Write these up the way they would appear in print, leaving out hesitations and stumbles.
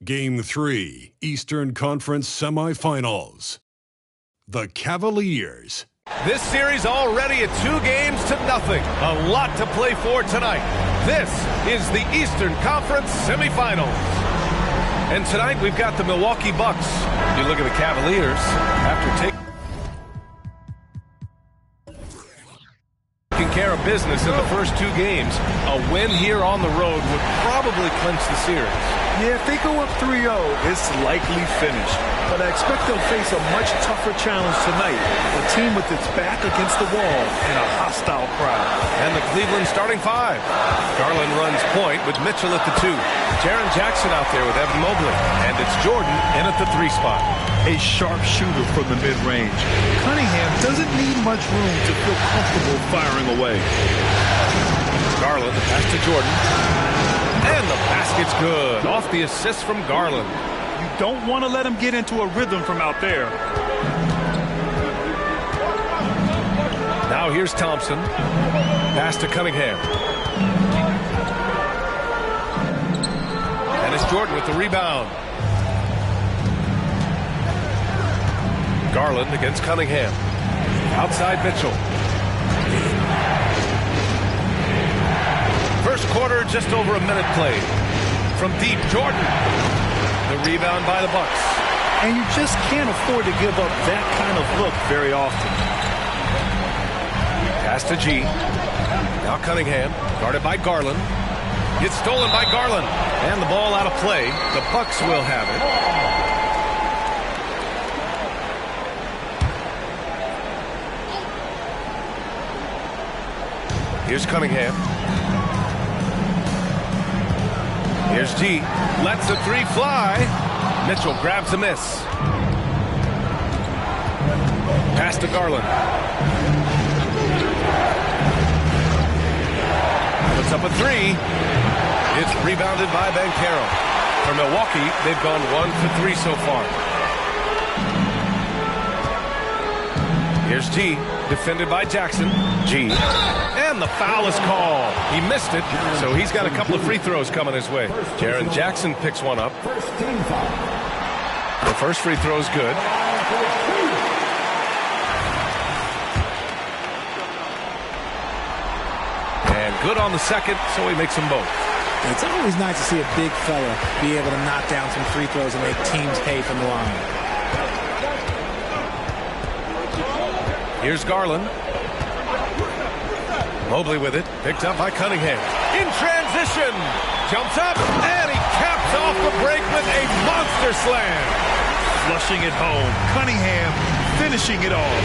Game 3, Eastern Conference Semifinals. The Cavaliers. This series already at 2-0. A lot to play for tonight. This is the Eastern Conference Semifinals. And tonight we've got the Milwaukee Bucks. You look at the Cavaliers after taking care of business in the first 2 games. A win here on the road would probably clinch the series. Yeah, if they go up 3-0, it's likely finished. But I expect they'll face a much tougher challenge tonight. A team with its back against the wall and a hostile crowd. And the Cleveland starting 5. Garland runs point with Mitchell at the 2. Jaren Jackson out there with Evan Mobley. And it's Jordan in at the 3 spot. A sharp shooter from the mid-range. Cunningham doesn't need much room to feel comfortable firing away. Garland, the pass to Jordan. And the basket's good. Off the assist from Garland. You don't want to let him get into a rhythm from out there. Now here's Thompson. Pass to Cunningham. And it's Jordan with the rebound. Garland against Cunningham. Outside Mitchell. First quarter, just over a minute played. From deep, Jordan. The rebound by the Bucks. And you just can't afford to give up that kind of look very often. Pass to G. Now Cunningham, guarded by Garland. It's stolen by Garland. And the ball out of play. The Bucks will have it. Here's Cunningham. Here's G. Lets a 3 fly. Mitchell grabs a miss. Pass to Garland. Puts up a 3. It's rebounded by Banchero. For Milwaukee, they've gone 1 for 3 so far. Here's G. Defended by Jackson. G. And the foul is called. He missed it, so he's got a couple of free throws coming his way. Jaren Jackson picks one up. The first free throw is good. And good on the second, so he makes them both. It's always nice to see a big fella be able to knock down some free throws and make teams pay from the line. Here's Garland. Mobley with it. Picked up by Cunningham. In transition. Jumps up, and he caps gets off the break with a monster slam. Flushing it home. Cunningham finishing it off.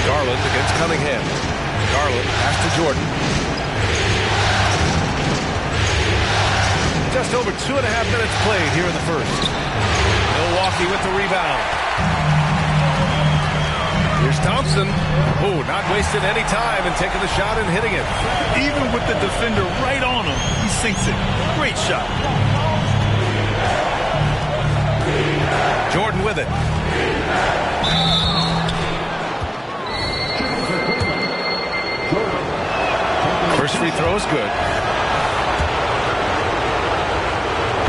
Garland against Cunningham. Garland pass to Jordan. Just over 2.5 minutes played here in the first. Milwaukee with the rebound. Here's Thompson. Oh, not wasting any time and taking the shot and hitting it. Even with the defender right on him, he sinks it. Great shot. Jordan with it. First free throw is good.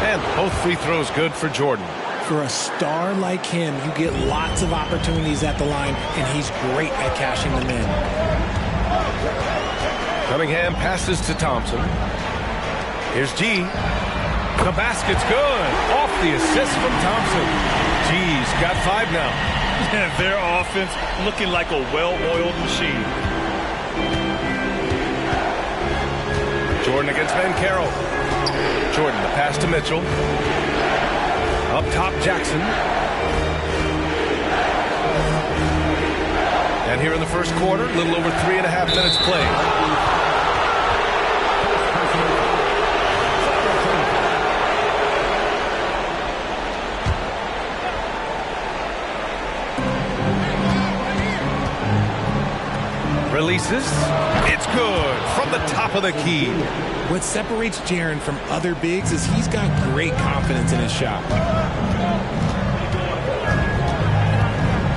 And both free throws good for Jordan. For a star like him, you get lots of opportunities at the line, and he's great at cashing them in. Cunningham passes to Thompson. Here's G. The basket's good. Off the assist from Thompson. G's got 5 now. Yeah, their offense looking like a well-oiled machine. Jordan against Van Carroll. Jordan, the pass to Mitchell. Up top, Jackson. And here in the first quarter, a little over 3.5 minutes played. Releases. It's good from the top of the key. What separates Jaren from other bigs is he's got great confidence in his shot.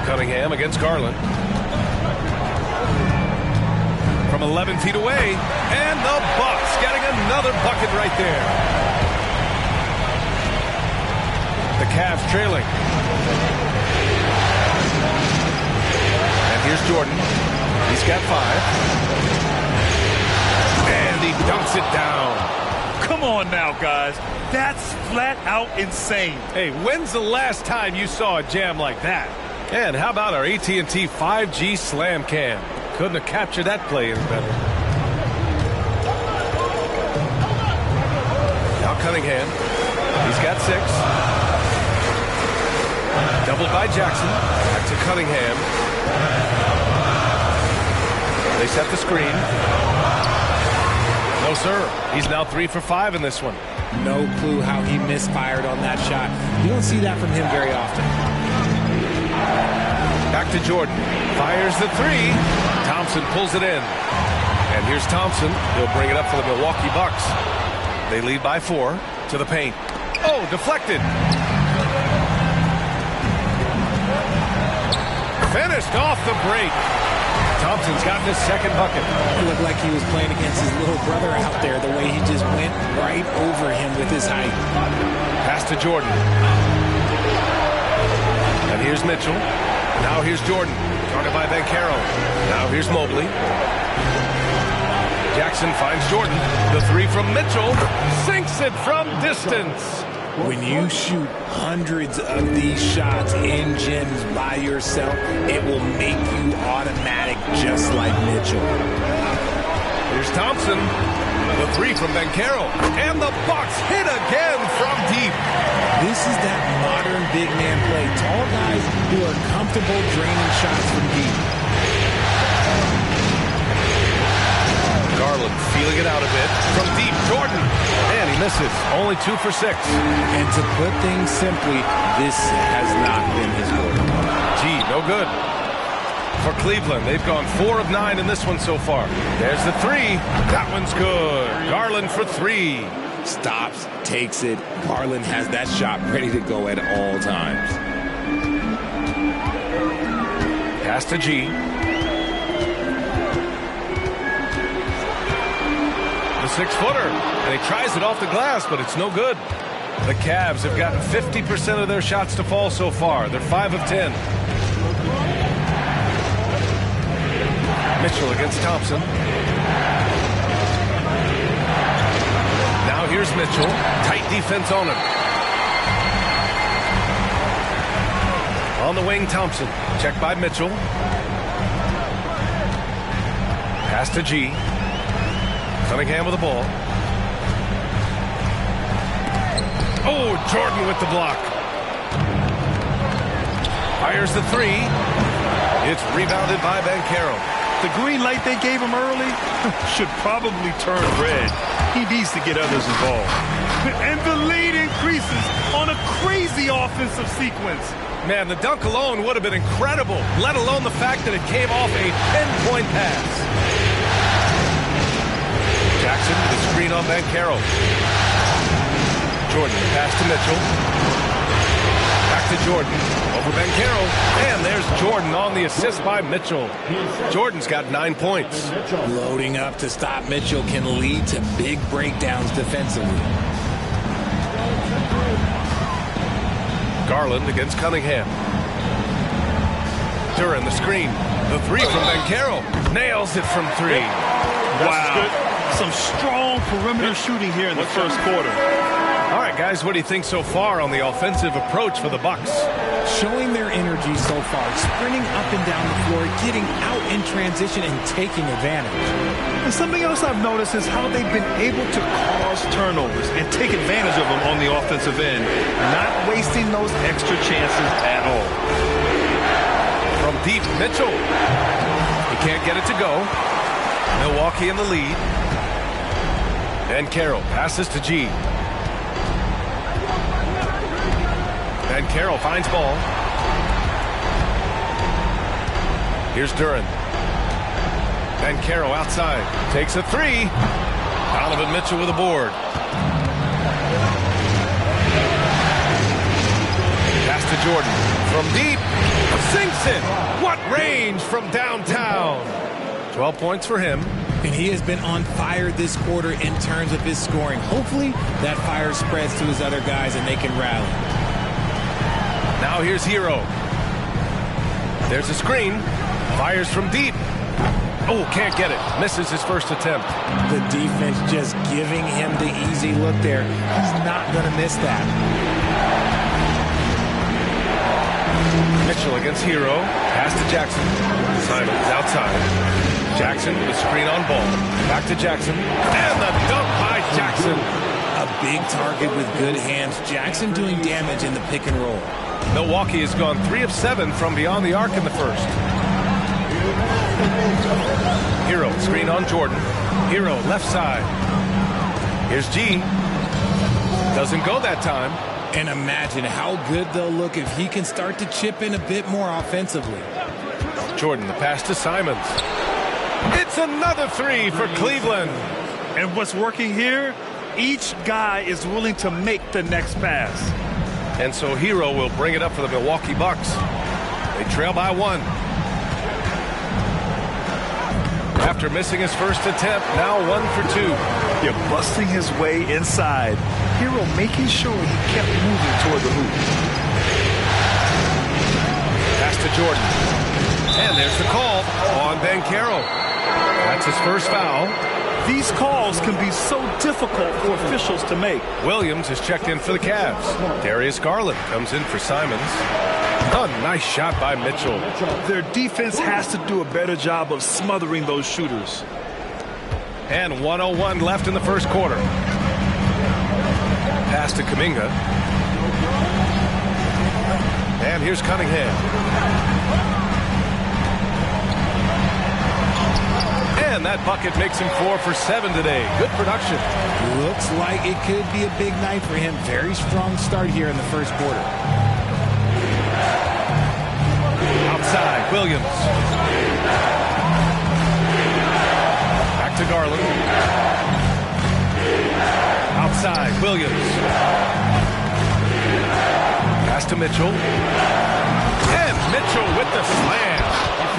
Cunningham against Garland. From 11 feet away. And the Bucks getting another bucket right there. The Cavs trailing. And here's Jordan. He's got 5. And he dunks it down. Come on now, guys. That's flat out insane. Hey, when's the last time you saw a jam like that? And how about our AT&T 5G Slam Cam? Couldn't have captured that play any better. Now Cunningham. He's got 6. Doubled by Jackson. Back to Cunningham. They set the screen. No, sir. He's now 3 for 5 in this one. No clue how he misfired on that shot. You don't see that from him very often. Back to Jordan. Fires the 3. Thompson pulls it in. And here's Thompson. He'll bring it up for the Milwaukee Bucks. They lead by 4 to the paint. Oh, deflected. Finished off the break. Thompson's got his second bucket. It looked like he was playing against his little brother out there, the way he just went right over him with his height. Pass to Jordan. And here's Mitchell. Now here's Jordan. Guarded by Van Carroll. Now here's Mobley. Jackson finds Jordan. The 3 from Mitchell. Sinks it from distance. When you shoot hundreds of these shots in gyms by yourself, it will make you automatic just like Mitchell. Here's Thompson. The 3 from Van Carroll. And the Bucks hit again from deep. This is that modern big man play. Tall guys who are comfortable draining shots from deep. Garland feeling it out a bit. From deep, Jordan. And he misses. Only 2 for 6. And to put things simply, this has not been his quarter. Gee, no good. For Cleveland, they've gone 4 of 9 in this one so far. There's the 3. That one's good. Garland for 3. Stops, takes it. Garland has that shot ready to go at all times. Pass to G. The 6-footer. And he tries it off the glass, but it's no good. The Cavs have gotten 50% of their shots to fall so far. They're 5 of 10. Mitchell against Thompson. Now here's Mitchell. Tight defense on him. On the wing, Thompson. Checked by Mitchell. Pass to G. Cunningham with the ball. Oh, Jordan with the block. Fires the three. It's rebounded by Banchero. The green light they gave him early should probably turn red. He needs to get others involved. And the lead increases on a crazy offensive sequence. Man, the dunk alone would have been incredible, let alone the fact that it came off a 10-point pass. Jackson with a screen on Banchero. Jordan, pass to Mitchell. Back to Jordan, over Banchero. And there's Jordan on the assist by Mitchell. Jordan's got 9 points. Loading up to stop Mitchell can lead to big breakdowns defensively. Garland against Cunningham. Duran the screen. The three from Banchero. Nails it from three. Wow. Some strong perimeter shooting here in the first quarter. All right, guys, what do you think so far on the offensive approach for the Bucks? Showing their energy so far, sprinting up and down the floor, getting out in transition and taking advantage. And something else I've noticed is how they've been able to cause turnovers and take advantage of them on the offensive end, not wasting those extra chances at all. From deep, Mitchell. He can't get it to go. Milwaukee in the lead. Banchero passes to G. Banchero finds ball. Here's Duran. Banchero outside. Takes a three. Donovan Mitchell with a board. Pass to Jordan. From deep. Sinks it. What range from downtown. 12 points for him. And he has been on fire this quarter in terms of his scoring. Hopefully that fire spreads to his other guys and they can rally. Now here's Hero. There's a screen. Fires from deep. Oh, can't get it. Misses his first attempt. The defense just giving him the easy look there. He's not going to miss that. Mitchell against Hero. Pass to Jackson. Simons outside. Jackson with a screen on ball. Back to Jackson. And the dunk by Jackson. A big target with good hands. Jackson doing damage in the pick and roll. Milwaukee has gone 3 of 7 from beyond the arc in the first. Hero, screen on Jordan. Hero, left side. Here's G. Doesn't go that time. And imagine how good they'll look if he can start to chip in a bit more offensively. Jordan, the pass to Simons. It's another three for Cleveland. And what's working here? Each guy is willing to make the next pass. And so Hero will bring it up for the Milwaukee Bucks. They trail by 1. After missing his first attempt, now 1 for 2. You're busting his way inside. Hero making sure he kept moving toward the hoop. Pass to Jordan. And there's the call on Banchero. That's his first foul. These calls can be so difficult for officials to make. Williams has checked in for the Cavs. Darius Garland comes in for Simons. A nice shot by Mitchell. Their defense has to do a better job of smothering those shooters. And 1:01 left in the first quarter. Pass to Kuminga. And here's Cunningham. And that bucket makes him 4 for 7 today. Good production. Looks like it could be a big night for him. Very strong start here in the first quarter. Outside, Williams. Back to Garland. Outside, Williams. Pass to Mitchell. And Mitchell with the slam.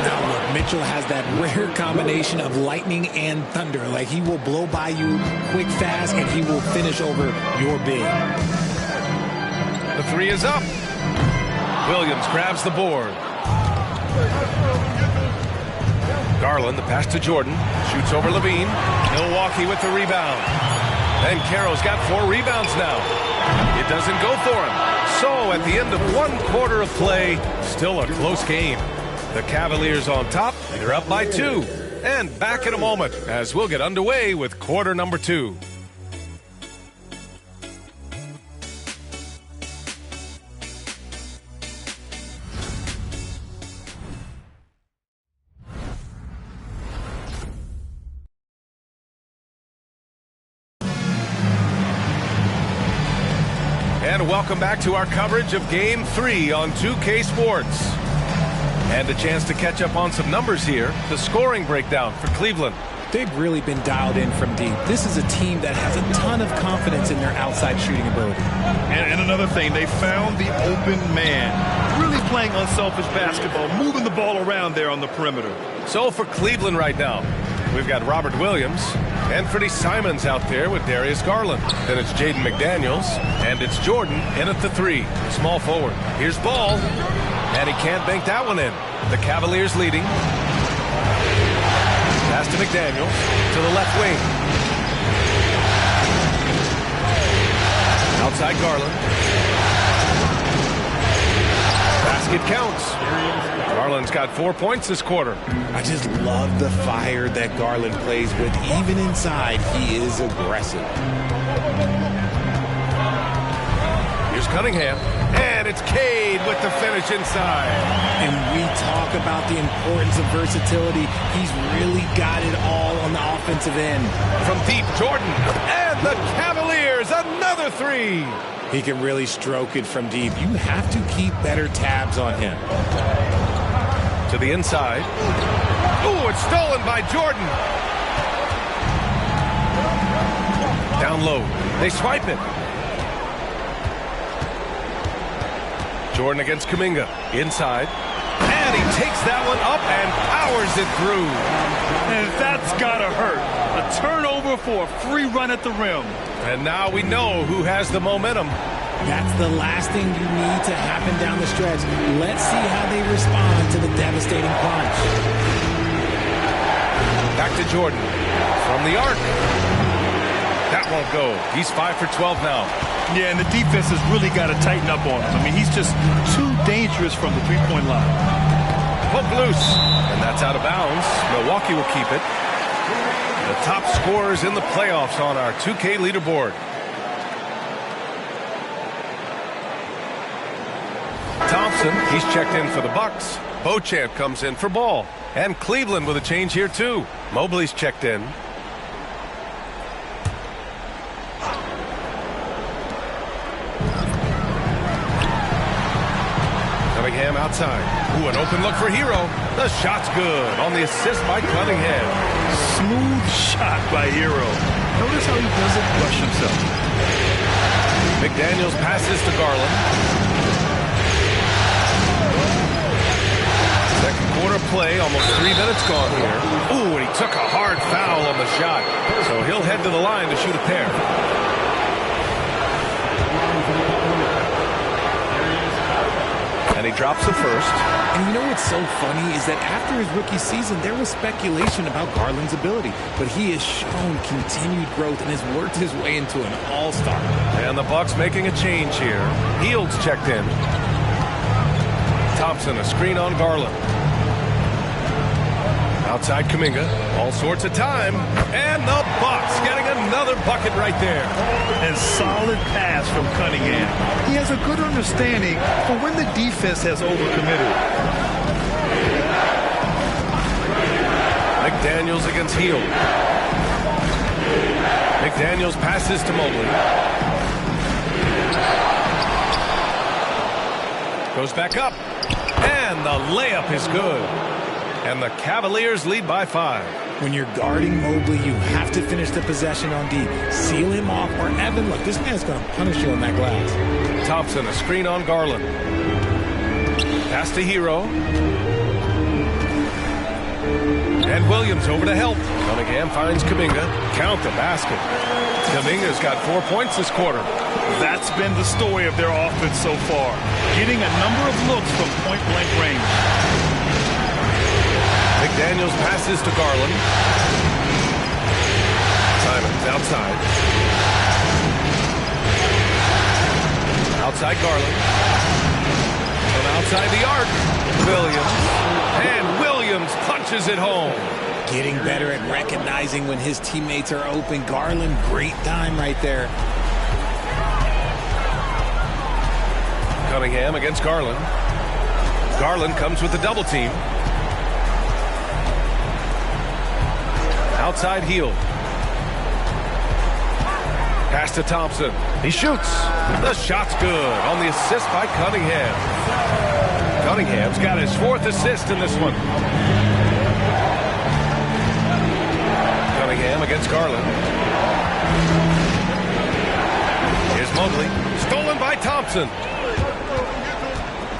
Now look, Mitchell has that rare combination of lightning and thunder. Like he will blow by you quick, fast, and he will finish over your big. The three is up. Williams grabs the board. Garland, the pass to Jordan. Shoots over Levine. Milwaukee with the rebound. And Banchero's got 4 rebounds now. It doesn't go for him. So at the end of 1 quarter of play, still a close game. The Cavaliers on top. They're up by 2. And back in a moment as we'll get underway with quarter number 2. and welcome back to our coverage of Game 3 on 2K Sports. And a chance to catch up on some numbers here. The scoring breakdown for Cleveland. They've really been dialed in from deep. This is a team that has a ton of confidence in their outside shooting ability. And another thing, they found the open man. Really playing unselfish basketball, moving the ball around there on the perimeter. So for Cleveland right now, we've got Robert Williams and Freddie Simons out there with Darius Garland. Then it's Jaden McDaniels, and it's Jordan in at the 3. Small forward. Here's Ball, and he can't bank that one in. The Cavaliers leading. Pass to McDaniels to the left wing. Outside Garland. Basket counts. Garland's got 4 points this quarter. I just love the fire that Garland plays with. Even inside, he is aggressive. Here's Cunningham. And it's Cade with the finish inside. And we talk about the importance of versatility. He's really got it all on the offensive end. From deep, Jordan. And the Cavaliers, another 3. He can really stroke it from deep. You have to keep better tabs on him. To the inside. Ooh, it's stolen by Jordan. Down low. They swipe it. Jordan against Kuminga. Inside. And he takes that one up and powers it through. And that's gotta hurt. A turnover for a free run at the rim. And now we know who has the momentum. That's the last thing you need to happen down the stretch. Let's see how they respond to the devastating punch. Back to Jordan. From the arc. That won't go. He's 5 for 12 now. Yeah, and the defense has really got to tighten up on him. I mean, he's just too dangerous from the three-point line. Hook loose. And that's out of bounds. Milwaukee will keep it. The top scorers in the playoffs on our 2K leaderboard. Thompson, he's checked in for the Bucks. Beauchamp comes in for Ball. And Cleveland with a change here, too. Mobley's checked in. Cunningham outside. Ooh, an open look for Hero. The shot's good on the assist by Cunningham. Smooth shot by Hero. Notice how he doesn't rush himself. McDaniels passes to Garland. Second quarter play, almost 3 minutes gone here. Ooh, and he took a hard foul on the shot. So he'll head to the line to shoot a pair. And he drops the first. And you know what's so funny is that after his rookie season, there was speculation about Garland's ability. But he has shown continued growth and has worked his way into an all-star. And the Bucks making a change here. Hield's checked in. Thompson, a screen on Garland. Outside Kuminga. All sorts of time. And the Bucks getting another bucket right there. And solid pass from Cunningham. He has a good understanding for when the defense has overcommitted. McDaniels against Hield. McDaniels passes to Mobley. Goes back up. And the layup is good. And the Cavaliers lead by 5. When you're guarding Mobley, you have to finish the possession on deep. Seal him off, or Evan, look, this man's going to punish you on that glass. Thompson, a screen on Garland. Pass to Hero. And Williams over to help. Cunningham finds Kuminga. Count the basket. Kuminga's got 4 points this quarter. That's been the story of their offense so far. Getting a number of looks from point-blank range. McDaniels passes to Garland. Simons outside. Outside Garland. From outside the arc. Williams. And Williams punches it home. Getting better at recognizing when his teammates are open. Garland, great time right there. Cunningham against Garland. Garland comes with the double team. Outside Hield. Pass to Thompson. He shoots. The shot's good on the assist by Cunningham. Cunningham's got his 4th assist in this one. Cunningham against Garland. Here's Mobley. Stolen by Thompson.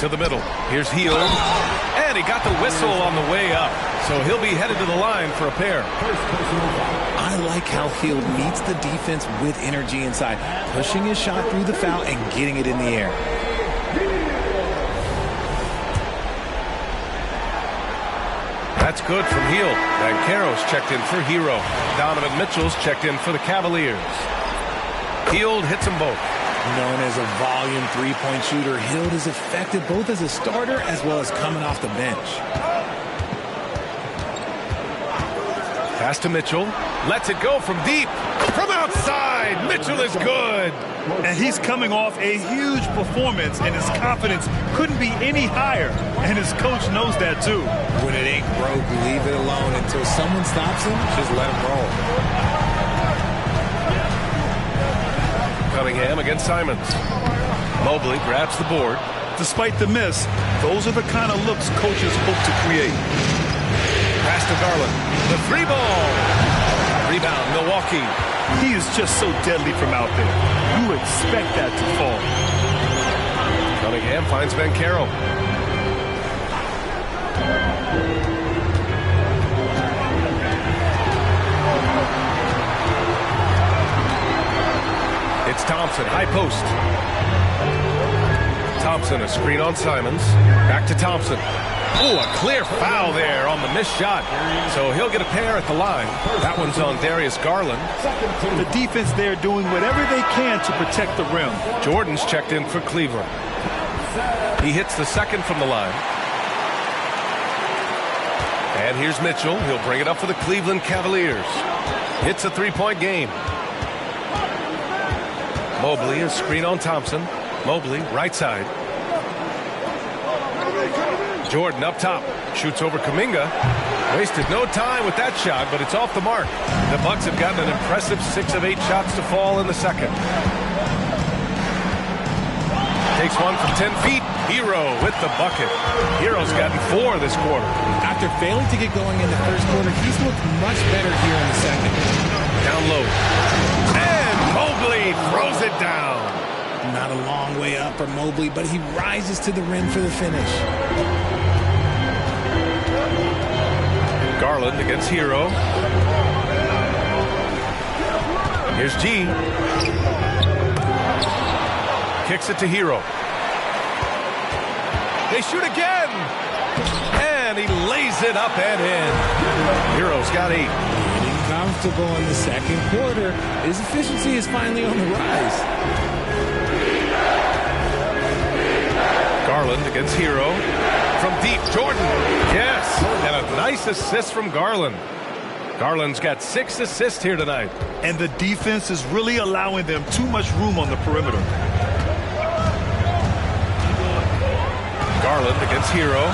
To the middle. Here's Hield. And he got the whistle on the way up. So he'll be headed to the line for a pair. I like how Hield meets the defense with energy inside, pushing his shot through the foul and getting it in the air. That's good from Hield. Banchero's checked in for Hero. Donovan Mitchell's checked in for the Cavaliers. Hield hits them both. Known as a volume three-point shooter, Hield is effective both as a starter as well as coming off the bench. Pass to Mitchell. Lets it go from deep. From outside. Mitchell is good. And he's coming off a huge performance, and his confidence couldn't be any higher. And his coach knows that, too. When it ain't broke, leave it alone. Until someone stops him, just let him roll. Cunningham against Simons. Mobley grabs the board. Despite the miss, those are the kind of looks coaches hope to create. Pass to Garland. The 3-ball. Rebound, Milwaukee. He is just so deadly from out there. You expect that to fall. Cunningham finds Banchero. It's Thompson, high post. Thompson, a screen on Simons. Back to Thompson. Oh, a clear foul there on the missed shot. So he'll get a pair at the line. That one's on Darius Garland. The defense there doing whatever they can to protect the rim. Jordan's checked in for Cleveland. He hits the second from the line. And here's Mitchell. He'll bring it up for the Cleveland Cavaliers. Hits a 3-point game. Mobley, a screen on Thompson. Mobley, right side. Jordan up top. Shoots over Kuminga. Wasted no time with that shot, but it's off the mark. The Bucks have gotten an impressive 6 of 8 shots to fall in the second. Takes one from 10 feet. Hero with the bucket. Hero's gotten 4 this quarter. After failing to get going in the first quarter, he's looked much better here in the second. Down low. And Mobley throws it down. Not a long way up for Mobley, but he rises to the rim for the finish. Garland against Hero. Here's G. Kicks it to Hero. They shoot again. And he lays it up and in. Hero's got 8. Getting comfortable in the second quarter. His efficiency is finally on the rise. Garland against Hero. From deep, Jordan. Yes. And a nice assist from Garland. Garland's got 6 assists here tonight. And the defense is really allowing them too much room on the perimeter. Garland against Hero.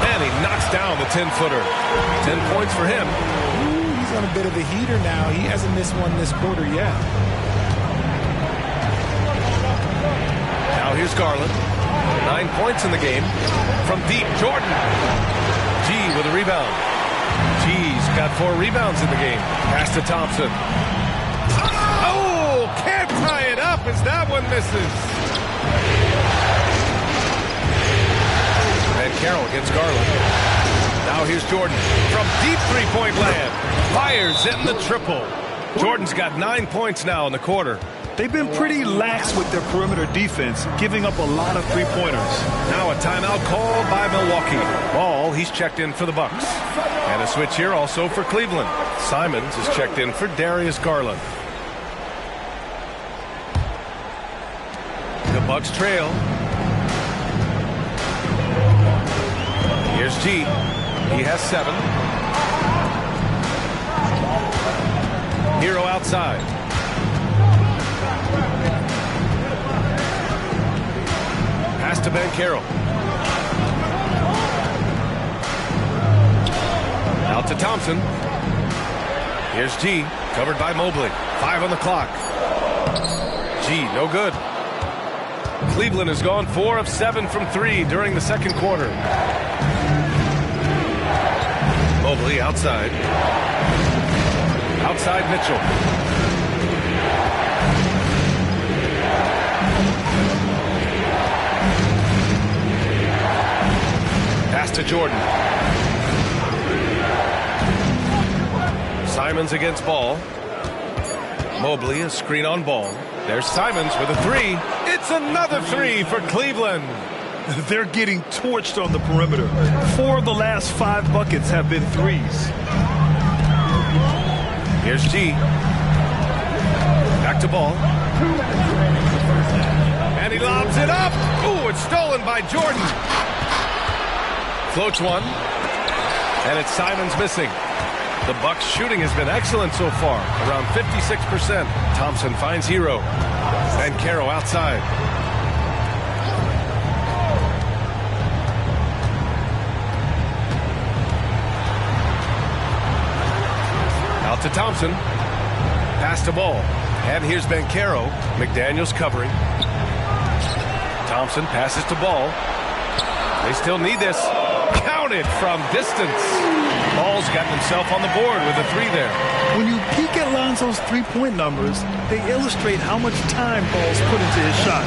And he knocks down the 10-footer. 10 points for him. On a bit of a heater now. He hasn't missed one this quarter yet. Now here's Garland. 9 points in the game. From deep, Jordan. G with a rebound. G's got 4 rebounds in the game. Pass to Thompson. Oh, can't tie it up as that one misses. And Carroll against Garland. Now here's Jordan from deep 3-point land. Fires in the triple. Jordan's got 9 points now in the quarter. They've been pretty lax with their perimeter defense, giving up a lot of 3-pointers. Now a timeout called by Milwaukee. Ball, he's checked in for the Bucks. And a switch here also for Cleveland. Simons is checked in for Darius Garland. The Bucks trail. Here's G. He has 7. Hero outside. Pass to Banchero. Out to Thompson. Here's G, covered by Mobley. 5 on the clock. G, no good. Cleveland has gone 4 of 7 from 3 during the second quarter. Mobley outside. Outside Mitchell. Pass to Jordan. Simons against Ball. Mobley, a screen on Ball. There's Simons with a 3. It's another 3 for Cleveland. They're getting torched on the perimeter. 4 of the last 5 buckets have been threes. Here's G. Back to Ball. And he lobs it up. Ooh, it's stolen by Jordan. Floats one. And it's Simons missing. The Bucks shooting has been excellent so far, around 56%. Thompson finds Hero. And Caro outside. Out to Thompson. Pass to Ball. And here's Caro. McDaniels covering. Thompson passes to Ball. They still need this. Counted from distance. Ball's gotten himself on the board with a 3 there. When you peek at Lonzo's three-point numbers, they illustrate how much time Ball's put into his shot.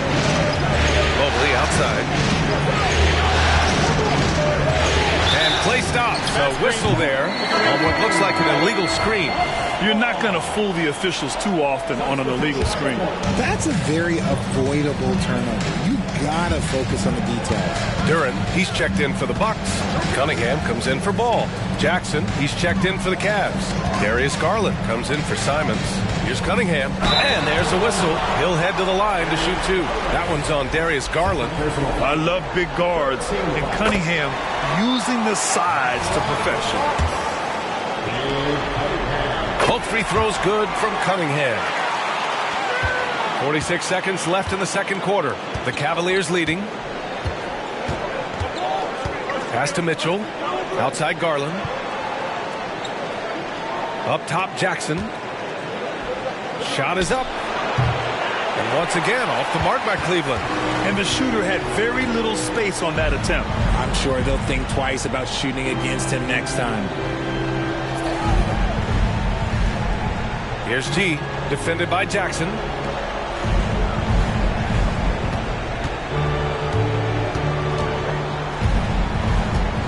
Mobley outside. And play stops. A whistle there on what looks like an illegal screen. You're not going to fool the officials too often on an illegal screen. That's a very avoidable turnover. You gotta focus on the details. Duren, he's checked in for the Bucks. Cunningham comes in for Ball. Jackson, he's checked in for the Cavs. Darius Garland comes in for Simons. Here's Cunningham, and there's a whistle. He'll head to the line to shoot 2. That one's on Darius Garland. I love big guards, and Cunningham using the size to perfection. Both free throws good from Cunningham. 46 seconds left in the second quarter. The Cavaliers leading. Pass to Mitchell. Outside Garland. Up top Jackson. Shot is up. And once again off the mark by Cleveland. And the shooter had very little space on that attempt. I'm sure they'll think twice about shooting against him next time. Here's G, defended by Jackson.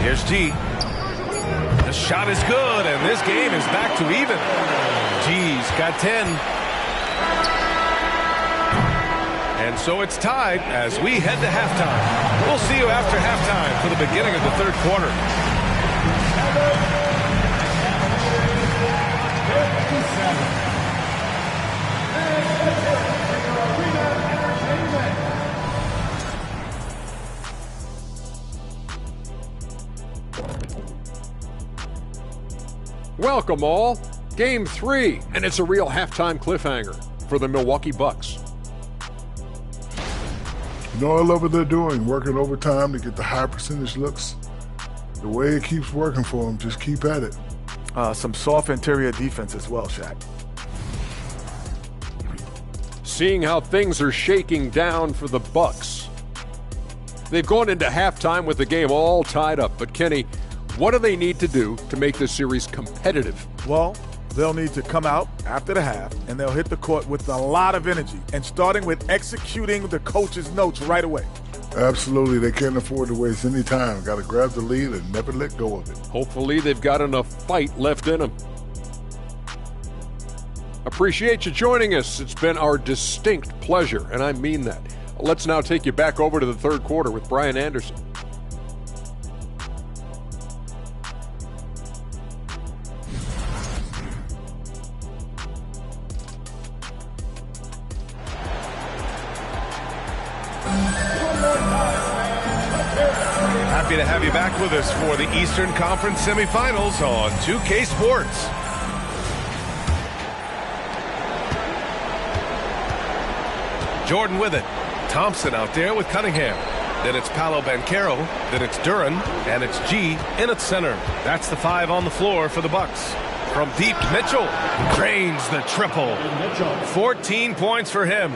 Here's G. The shot is good, and this game is back to even. G's got 10. And so it's tied as we head to halftime. We'll see you after halftime for the beginning of the third quarter. Welcome all. Game 3, and it's a real halftime cliffhanger for the Milwaukee Bucks. You know, I love what they're doing, working overtime to get the high percentage looks. The way it keeps working for them, just keep at it. Some soft interior defense as well, Shaq. Seeing how things are shaking down for the Bucks. They've gone into halftime with the game all tied up, but Kenny, what do they need to do to make this series competitive? Well, they'll need to come out after the half, and they'll hit the court with a lot of energy, and starting with executing the coach's notes right away. Absolutely, they can't afford to waste any time. Got to grab the lead and never let go of it. Hopefully they've got enough fight left in them. Appreciate you joining us. It's been our distinct pleasure, and I mean that. Let's now take you back over to the third quarter with Brian Anderson. Happy to have you back with us for the Eastern Conference semifinals on 2K Sports. Jordan with it. Thompson out there with Cunningham. then it's Paolo Banchero, then it's Duran, and it's G in at center. That's the 5 on the floor for the Bucks. From deep, Mitchell drains the triple. 14 points for him.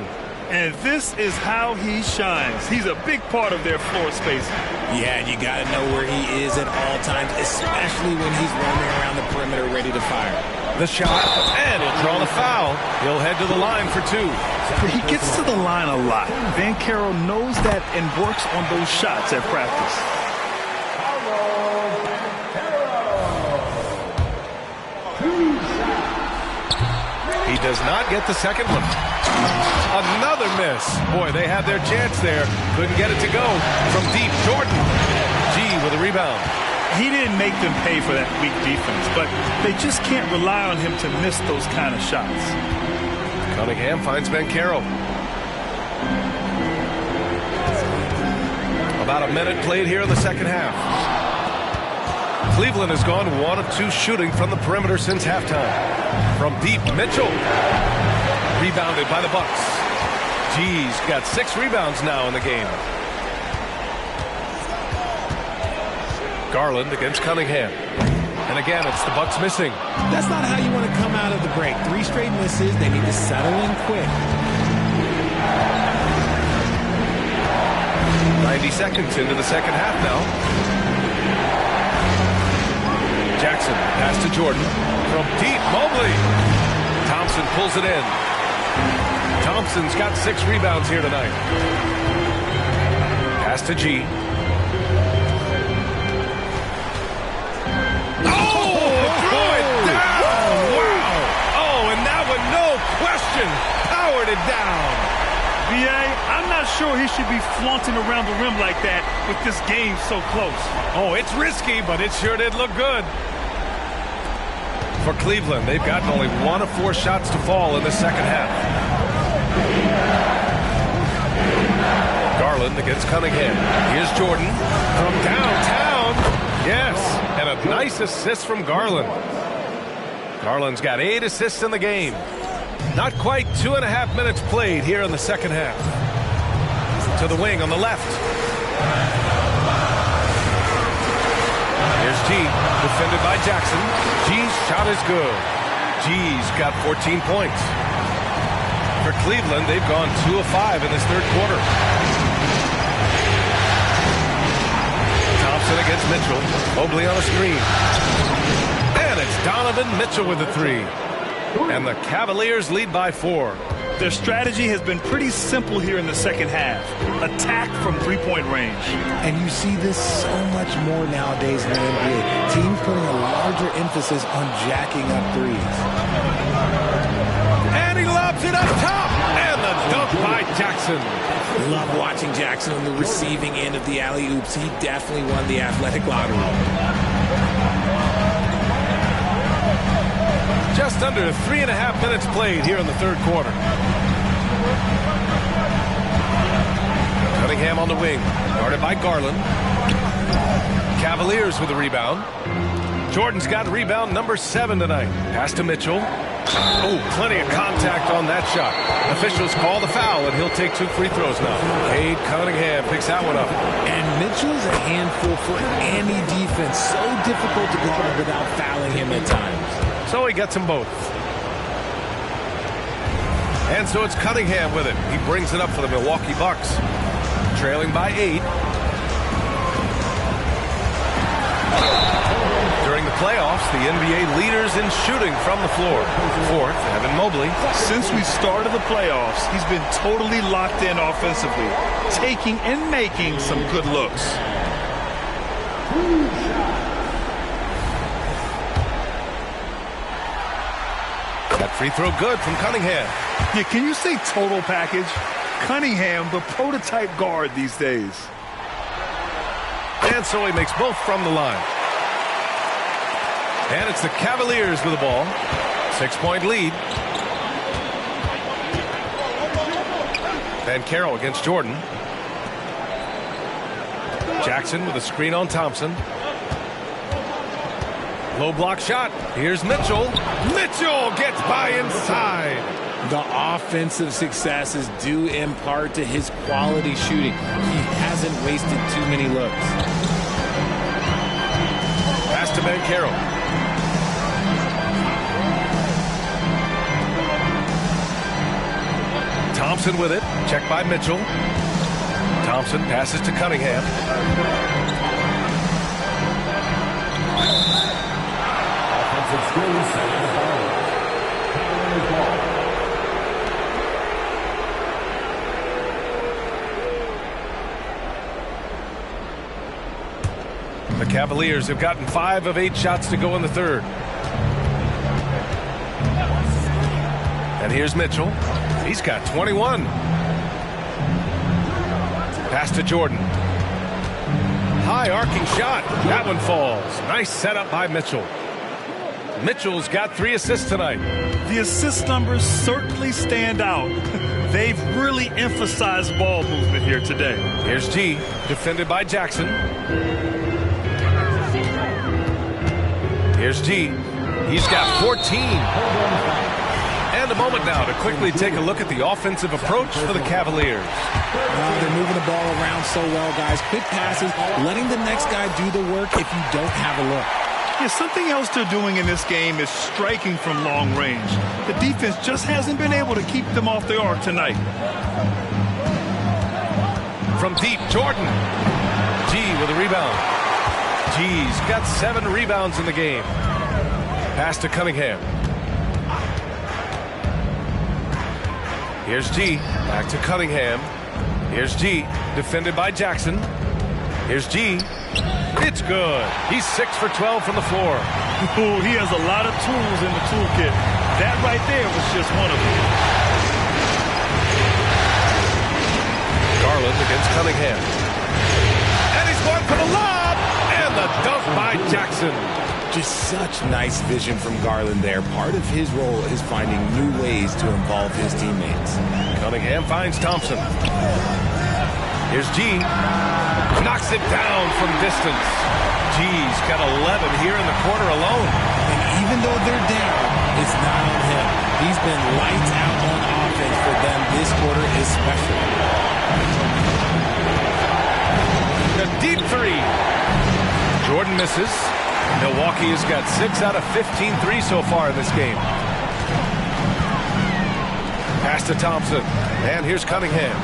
And this is how he shines. He's a big part of their floor space. Yeah, and you got to know where he is at all times, especially when he's roaming around the perimeter ready to fire. The shot, and he'll draw the foul. He'll head to the line for 2. He gets to the line a lot. Banchero knows that and works on those shots at practice. He does not get the second one. Another miss. Boy, they had their chance there. Couldn't get it to go. From deep, Jordan. G with a rebound. He didn't make them pay for that weak defense, but they just can't rely on him to miss those kind of shots. Cunningham finds Banchero. About a minute played here in the second half. Cleveland has gone 1 of 2 shooting from the perimeter since halftime. From deep, Mitchell. Rebounded by the Bucks. G's got 6 rebounds now in the game. Garland against Cunningham. And again, it's the Bucks missing. That's not how you want to come out of the break. 3 straight misses. They need to settle in quick. 90 seconds into the second half now. Jackson pass to Jordan. From deep, Mobley. Thompson pulls it in. Thompson's got 6 rebounds here tonight. Pass to G. Powered it down. B.A., I'm not sure he should be flaunting around the rim like that with this game so close. Oh, it's risky, but it sure did look good. For Cleveland, they've gotten only 1 of 4 shots to fall in the second half. Garland against Cunningham. Here's Jordan from downtown. Yes, and a nice assist from Garland. Garland's got 8 assists in the game. Not quite 2.5 minutes played here in the second half. To the wing on the left. Here's G, defended by Jackson. G's shot is good. G's got 14 points. For Cleveland, they've gone 2 of 5 in this third quarter. Thompson against Mitchell. Mobley on a screen. And it's Donovan Mitchell with the 3. And the Cavaliers lead by 4. Their strategy has been pretty simple here in the second half. Attack from 3-point range. And you see this so much more nowadays in the NBA. Teams putting a larger emphasis on jacking up threes. And he lobs it up top. And the dunk by Jackson. Love watching Jackson on the receiving end of the alley-oops. He definitely won the athletic lottery. Just under 3.5 minutes played here in the third quarter. Cunningham on the wing, guarded by Garland. Cavaliers with a rebound. Jordan's got rebound number 7 tonight. Pass to Mitchell. Oh, plenty of contact on that shot. Officials call the foul, and he'll take 2 free throws now. Cade Cunningham picks that one up. And Mitchell's a handful for any defense. So difficult to guard without fouling him at times. So he gets them both. And so it's Cunningham with it. He brings it up for the Milwaukee Bucks. Trailing by 8. During the playoffs, the NBA leaders in shooting from the floor. 4th, Evan Mobley. Since we started the playoffs, he's been totally locked in offensively, taking and making some good looks. That free throw good from Cunningham. Yeah, can you say total package? Cunningham, the prototype guard these days. And so he makes both from the line. And it's the Cavaliers with the ball. 6-point lead. Banchero against Jordan. Jackson with a screen on Thompson. Low block shot. Here's Mitchell. Mitchell gets by inside. The offensive success is due in part to his quality shooting. He hasn't wasted too many looks. Pass to Banchero. Thompson with it. Checked by Mitchell. Thompson passes to Cunningham. Offensive skills. The Cavaliers have gotten 5 of 8 shots to go in the third. And here's Mitchell. He's got 21. Pass to Jordan. High arcing shot. That one falls. Nice setup by Mitchell. Mitchell's got 3 assists tonight. The assist numbers certainly stand out. They've really emphasized ball movement here today. Here's G, defended by Jackson. Here's G. He's got 14. And a moment now to quickly take a look at the offensive approach for the Cavaliers. They're moving the ball around so well, guys. Quick passes, letting the next guy do the work if you don't have a look. Yeah, something else they're doing in this game is striking from long range. The defense just hasn't been able to keep them off the arc tonight. From deep, Jordan. G with a rebound. G's got 7 rebounds in the game. Pass to Cunningham. Here's G. Back to Cunningham. Here's G. Defended by Jackson. Here's G. It's good. He's 6 for 12 from the floor. Ooh, he has a lot of tools in the toolkit. That right there was just one of them. Garland against Cunningham. And he's going for the lob. And the dunk by Jackson. Just such nice vision from Garland there. Part of his role is finding new ways to involve his teammates. Cunningham finds Thompson. Here's G. Knocks it down from distance. G's got 11 here in the quarter alone. And even though they're down, it's not on him. He's been lights out on offense for them. This quarter is special. The deep 3. Jordan misses. Milwaukee has got 6 out of 15 threes so far in this game. Pass to Thompson. And here's Cunningham.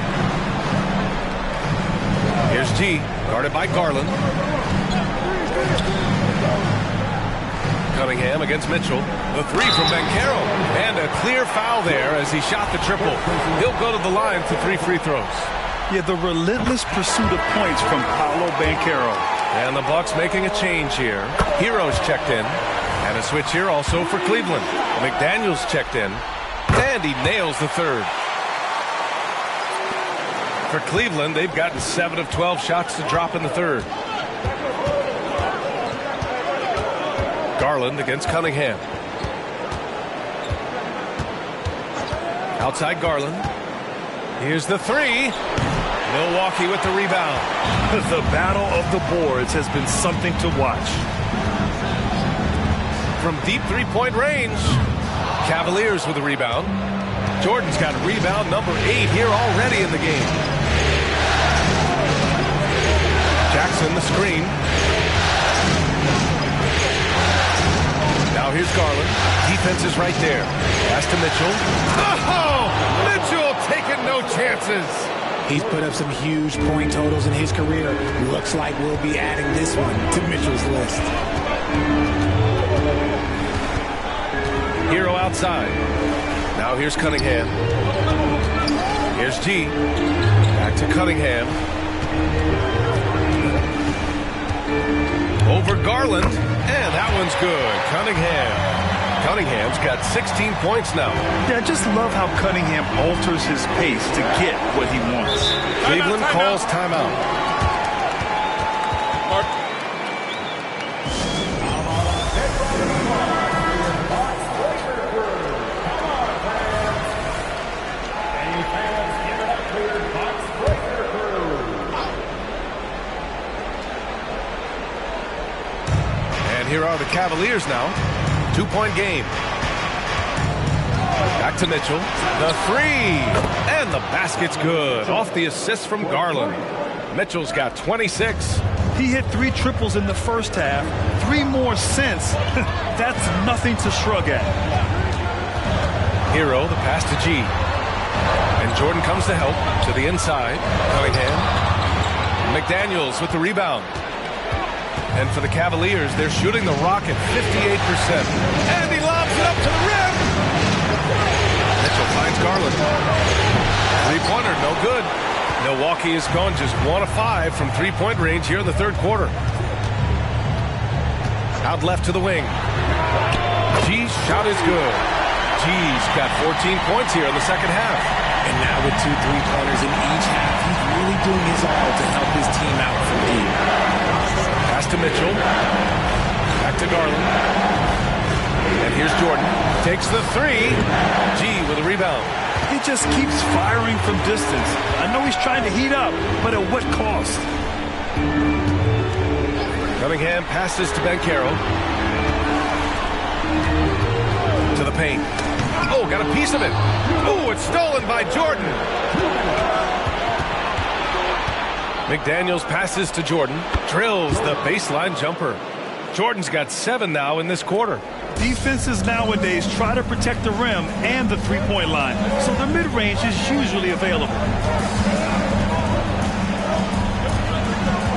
Here's G, guarded by Garland. Cunningham against Mitchell. The 3 from Banchero. And a clear foul there as he shot the triple. He'll go to the line for 3 free throws. Yeah, the relentless pursuit of points from Paolo Banchero. And the Bucks making a change here. Hero's checked in. And a switch here also for Cleveland. McDaniels checked in. And he nails the third. For Cleveland, they've gotten 7 of 12 shots to drop in the third. Garland against Cunningham. Outside Garland. Here's the 3. Milwaukee with the rebound. The battle of the boards has been something to watch. From deep 3-point range. Cavaliers with the rebound. Jordan's got rebound number 8 here already in the game. Jackson the screen. Now here's Garland. Defense is right there. Pass to Mitchell. Oh! Mitchell taking no chances. He's put up some huge point totals in his career. Looks like we'll be adding this one to Mitchell's list. Hero outside. Now here's Cunningham. Here's G. Back to Cunningham. Over Garland. And that one's good. Cunningham's got 16 points now. Yeah, I just love how Cunningham alters his pace to get what he wants. Cleveland calls timeout. And here are the Cavaliers now. 2-point game. Back to Mitchell. The three. And the basket's good. Off the assist from Garland. Mitchell's got 26. He hit 3 triples in the first half. 3 more since. That's nothing to shrug at. Hero, the pass to G. And Jordan comes to help. To the inside. Cunningham. McDaniels with the rebound. And for the Cavaliers, they're shooting the rock at 58%. And he lobs it up to the rim. Mitchell finds Garland. Three-pointer, no good. Milwaukee has gone just 1 of 5 from three-point range here in the third quarter. Out left to the wing. G's shot is good. G's got 14 points here in the second half. And now with 2 3-pointers in each half, he's really doing his all to help his team out from deep. Pass to Mitchell. Back to Garland. And here's Jordan. Takes the three. G with a rebound. He just keeps firing from distance. I know he's trying to heat up, but at what cost? Cunningham passes to Banchero. To the paint. Oh, got a piece of it. Oh, it's stolen by Jordan. McDaniels passes to Jordan. Drills the baseline jumper. Jordan's got 7 now in this quarter. Defenses nowadays try to protect the rim and the three-point line, so the mid-range is usually available.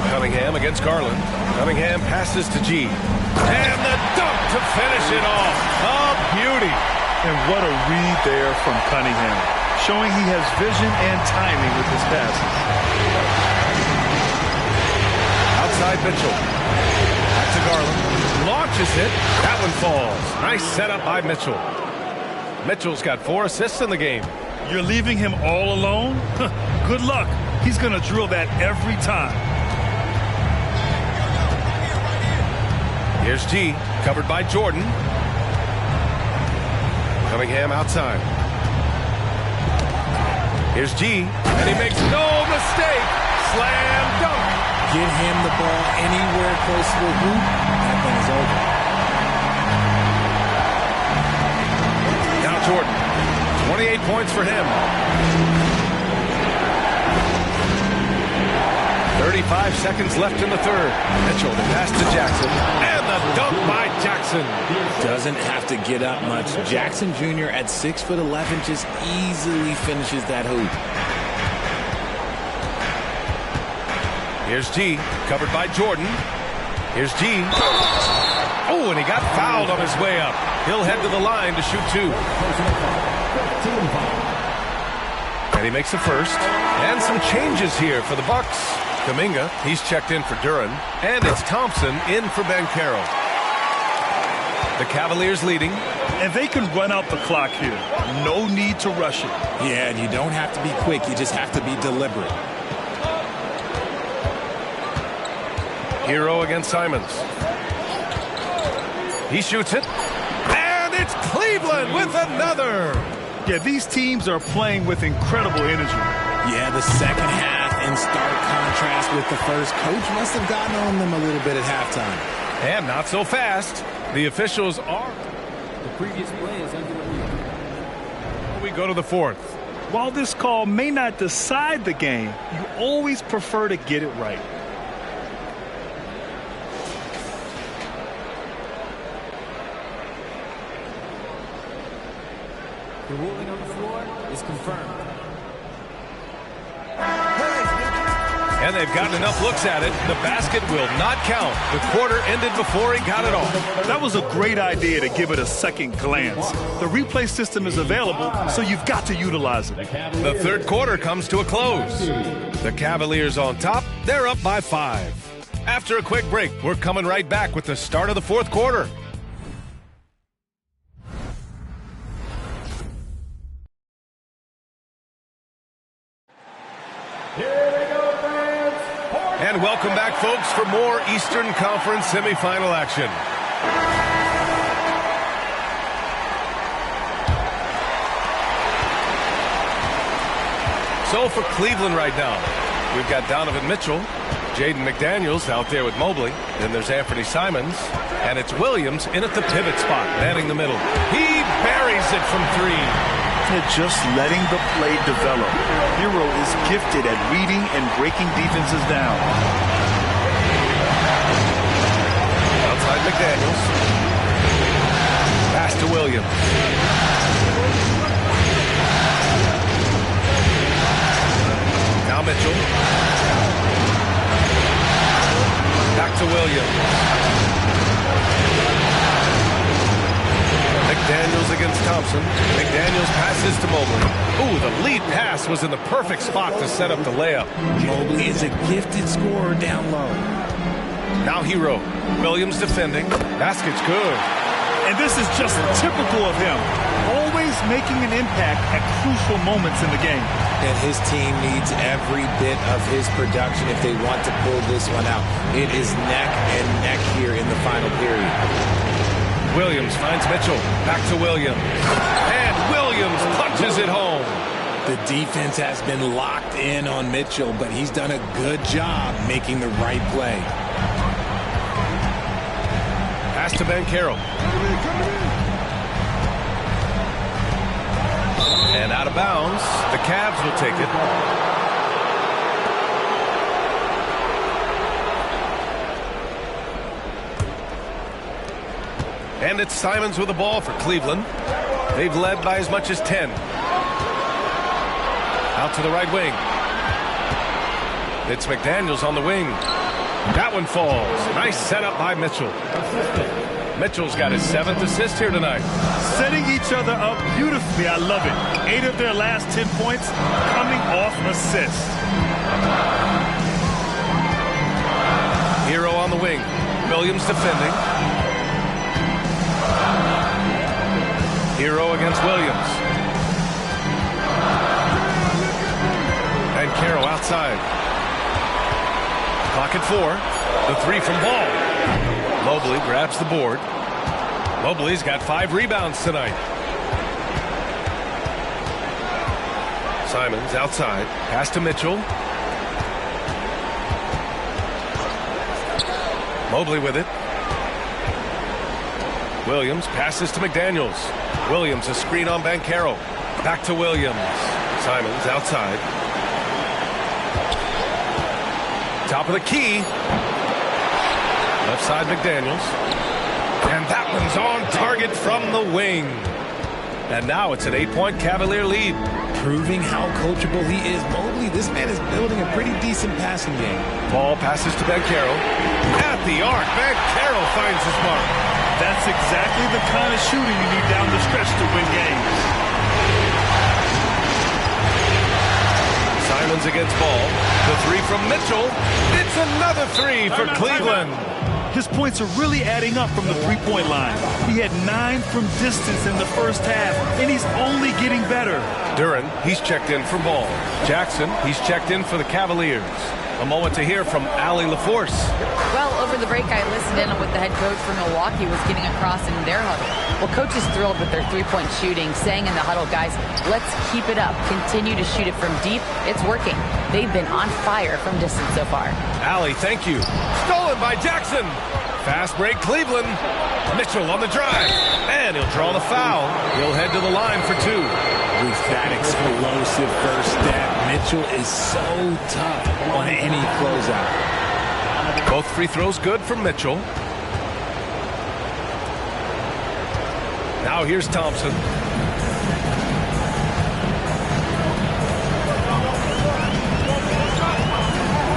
Cunningham against Garland. Cunningham passes to G. And the dunk to finish it off. A beauty. And what a read there from Cunningham, showing he has vision and timing with his passes. Outside Mitchell. Back to Garland. Launches it. That one falls. Nice setup by Mitchell. Mitchell's got 4 assists in the game. You're leaving him all alone? Good luck. He's going to drill that every time. Here's G, covered by Jordan. Cunningham outside. Here's G, and he makes no mistake. Slam dunk. Get him the ball anywhere close to the hoop. That thing is over. Now Jordan. 28 points for him. 35 seconds left in the third. Mitchell, the pass to Jackson. And the dunk by Jackson. Doesn't have to get up much. Jackson Jr. at 6'11" just easily finishes that hoop. Here's G, covered by Jordan. Here's G. Oh, and he got fouled on his way up. He'll head to the line to shoot 2. And he makes the first. And some changes here for the Bucks. Kuminga, he's checked in for Duran. And it's Thompson in for Banchero. The Cavaliers leading. And they can run out the clock here. No need to rush it. Yeah, and you don't have to be quick. You just have to be deliberate. Hero against Simons. He shoots it. And it's Cleveland with another. Yeah, these teams are playing with incredible energy. Yeah, the second half in stark contrast with the first. Coach must have gotten on them a little bit at halftime. And not so fast. The officials are. The previous play is under review. We go to the fourth. While this call may not decide the game, you always prefer to get it right. The ruling on the floor is confirmed. And they've gotten enough looks at it. The basket will not count. The quarter ended before he got it off. That was a great idea to give it a second glance. The replay system is available, so you've got to utilize it. The third quarter comes to a close. The Cavaliers on top. They're up by 5. After a quick break, we're coming right back with the start of the fourth quarter. And welcome back, folks, for more Eastern Conference semifinal action. So for Cleveland right now, we've got Donovan Mitchell, Jaden McDaniels out there with Mobley. Then there's Anthony Simons. And it's Williams in at the pivot spot, manning the middle. He buries it from three. They're just letting the play develop. Hero is gifted at reading and breaking defenses down. Outside McDaniels. Pass to Williams. Now Mitchell. Back to Williams. McDaniels against Thompson. McDaniels passes to Mobley. Ooh, the lead pass was in the perfect spot to set up the layup. Mobley is a gifted scorer down low. Now Hero. Williams defending. Basket's good. And this is just typical of him. Always making an impact at crucial moments in the game. And his team needs every bit of his production if they want to pull this one out. It is neck and neck here in the final period. Williams finds Mitchell. Back to Williams. And Williams punches it home. The defense has been locked in on Mitchell, but he's done a good job making the right play. Pass to Banchero. And out of bounds. The Cavs will take it. And it's Simons with the ball for Cleveland. They've led by as much as 10. Out to the right wing. It's McDaniels on the wing. That one falls. Nice setup by Mitchell. Mitchell's got his 7th assist here tonight. Setting each other up beautifully. I love it. 8 of their last 10 points coming off assists. Hero on the wing. Williams defending. Hero against Williams. And Caro outside. Clock at 4. The three from Ball. Mobley grabs the board. Mobley's got 5 rebounds tonight. Simons outside. Pass to Mitchell. Mobley with it. Williams passes to McDaniels. Williams a screen on Banchero. Back to Williams. Simons outside. Top of the key. Left side McDaniels. And that one's on target from the wing. And now it's an 8-point Cavalier lead. Proving how coachable he is. Mobley, this man is building a pretty decent passing game. Ball passes to Banchero. At the arc, Banchero finds his mark. That's exactly the kind of shooting you need down the stretch to win games. Simons against Ball. The three from Mitchell. It's another three for Cleveland. His points are really adding up from the three-point line. He had 9 from distance in the first half, and he's only getting better. Duran, he's checked in for Ball. Jackson, he's checked in for the Cavaliers. A moment to hear from Allie LaForce. Well, over the break, I listened in on what the head coach for Milwaukee was getting across in their huddle. Well, coach is thrilled with their three-point shooting, saying in the huddle, guys, let's keep it up. Continue to shoot it from deep. It's working. They've been on fire from distance so far. Allie, thank you. Stolen by Jackson. Fast break, Cleveland. Mitchell on the drive. And he'll draw the foul. He'll head to the line for 2. With that explosive first step, Mitchell is so tough on any closeout. Both free throws good from Mitchell. Now here's Thompson.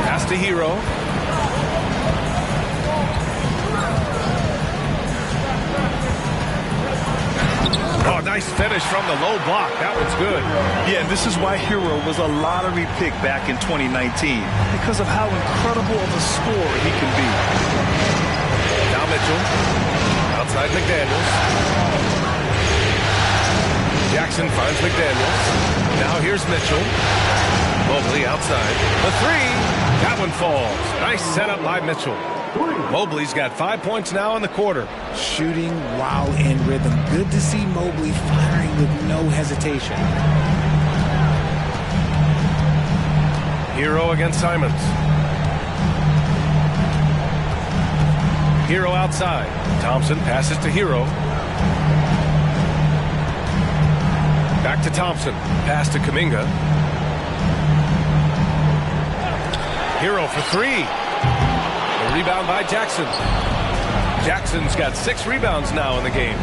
Pass to Hero. Oh, nice finish from the low block. That one's good. Yeah, and this is why Hero was a lottery pick back in 2019, because of how incredible of a scorer he can be. Now Mitchell. Outside McDaniels. Jackson finds McDaniels. Now here's Mitchell. Mobley outside. The three. That one falls. Nice setup by Mitchell. Mobley's got 5 points now in the quarter. Shooting while in rhythm. Good to see Mobley firing with no hesitation. Hero against Simons. Hero outside. Thompson passes to Hero. Back to Thompson. Pass to Kuminga. Hero for three. The rebound by Jackson. Jackson's got 6 rebounds now in the game.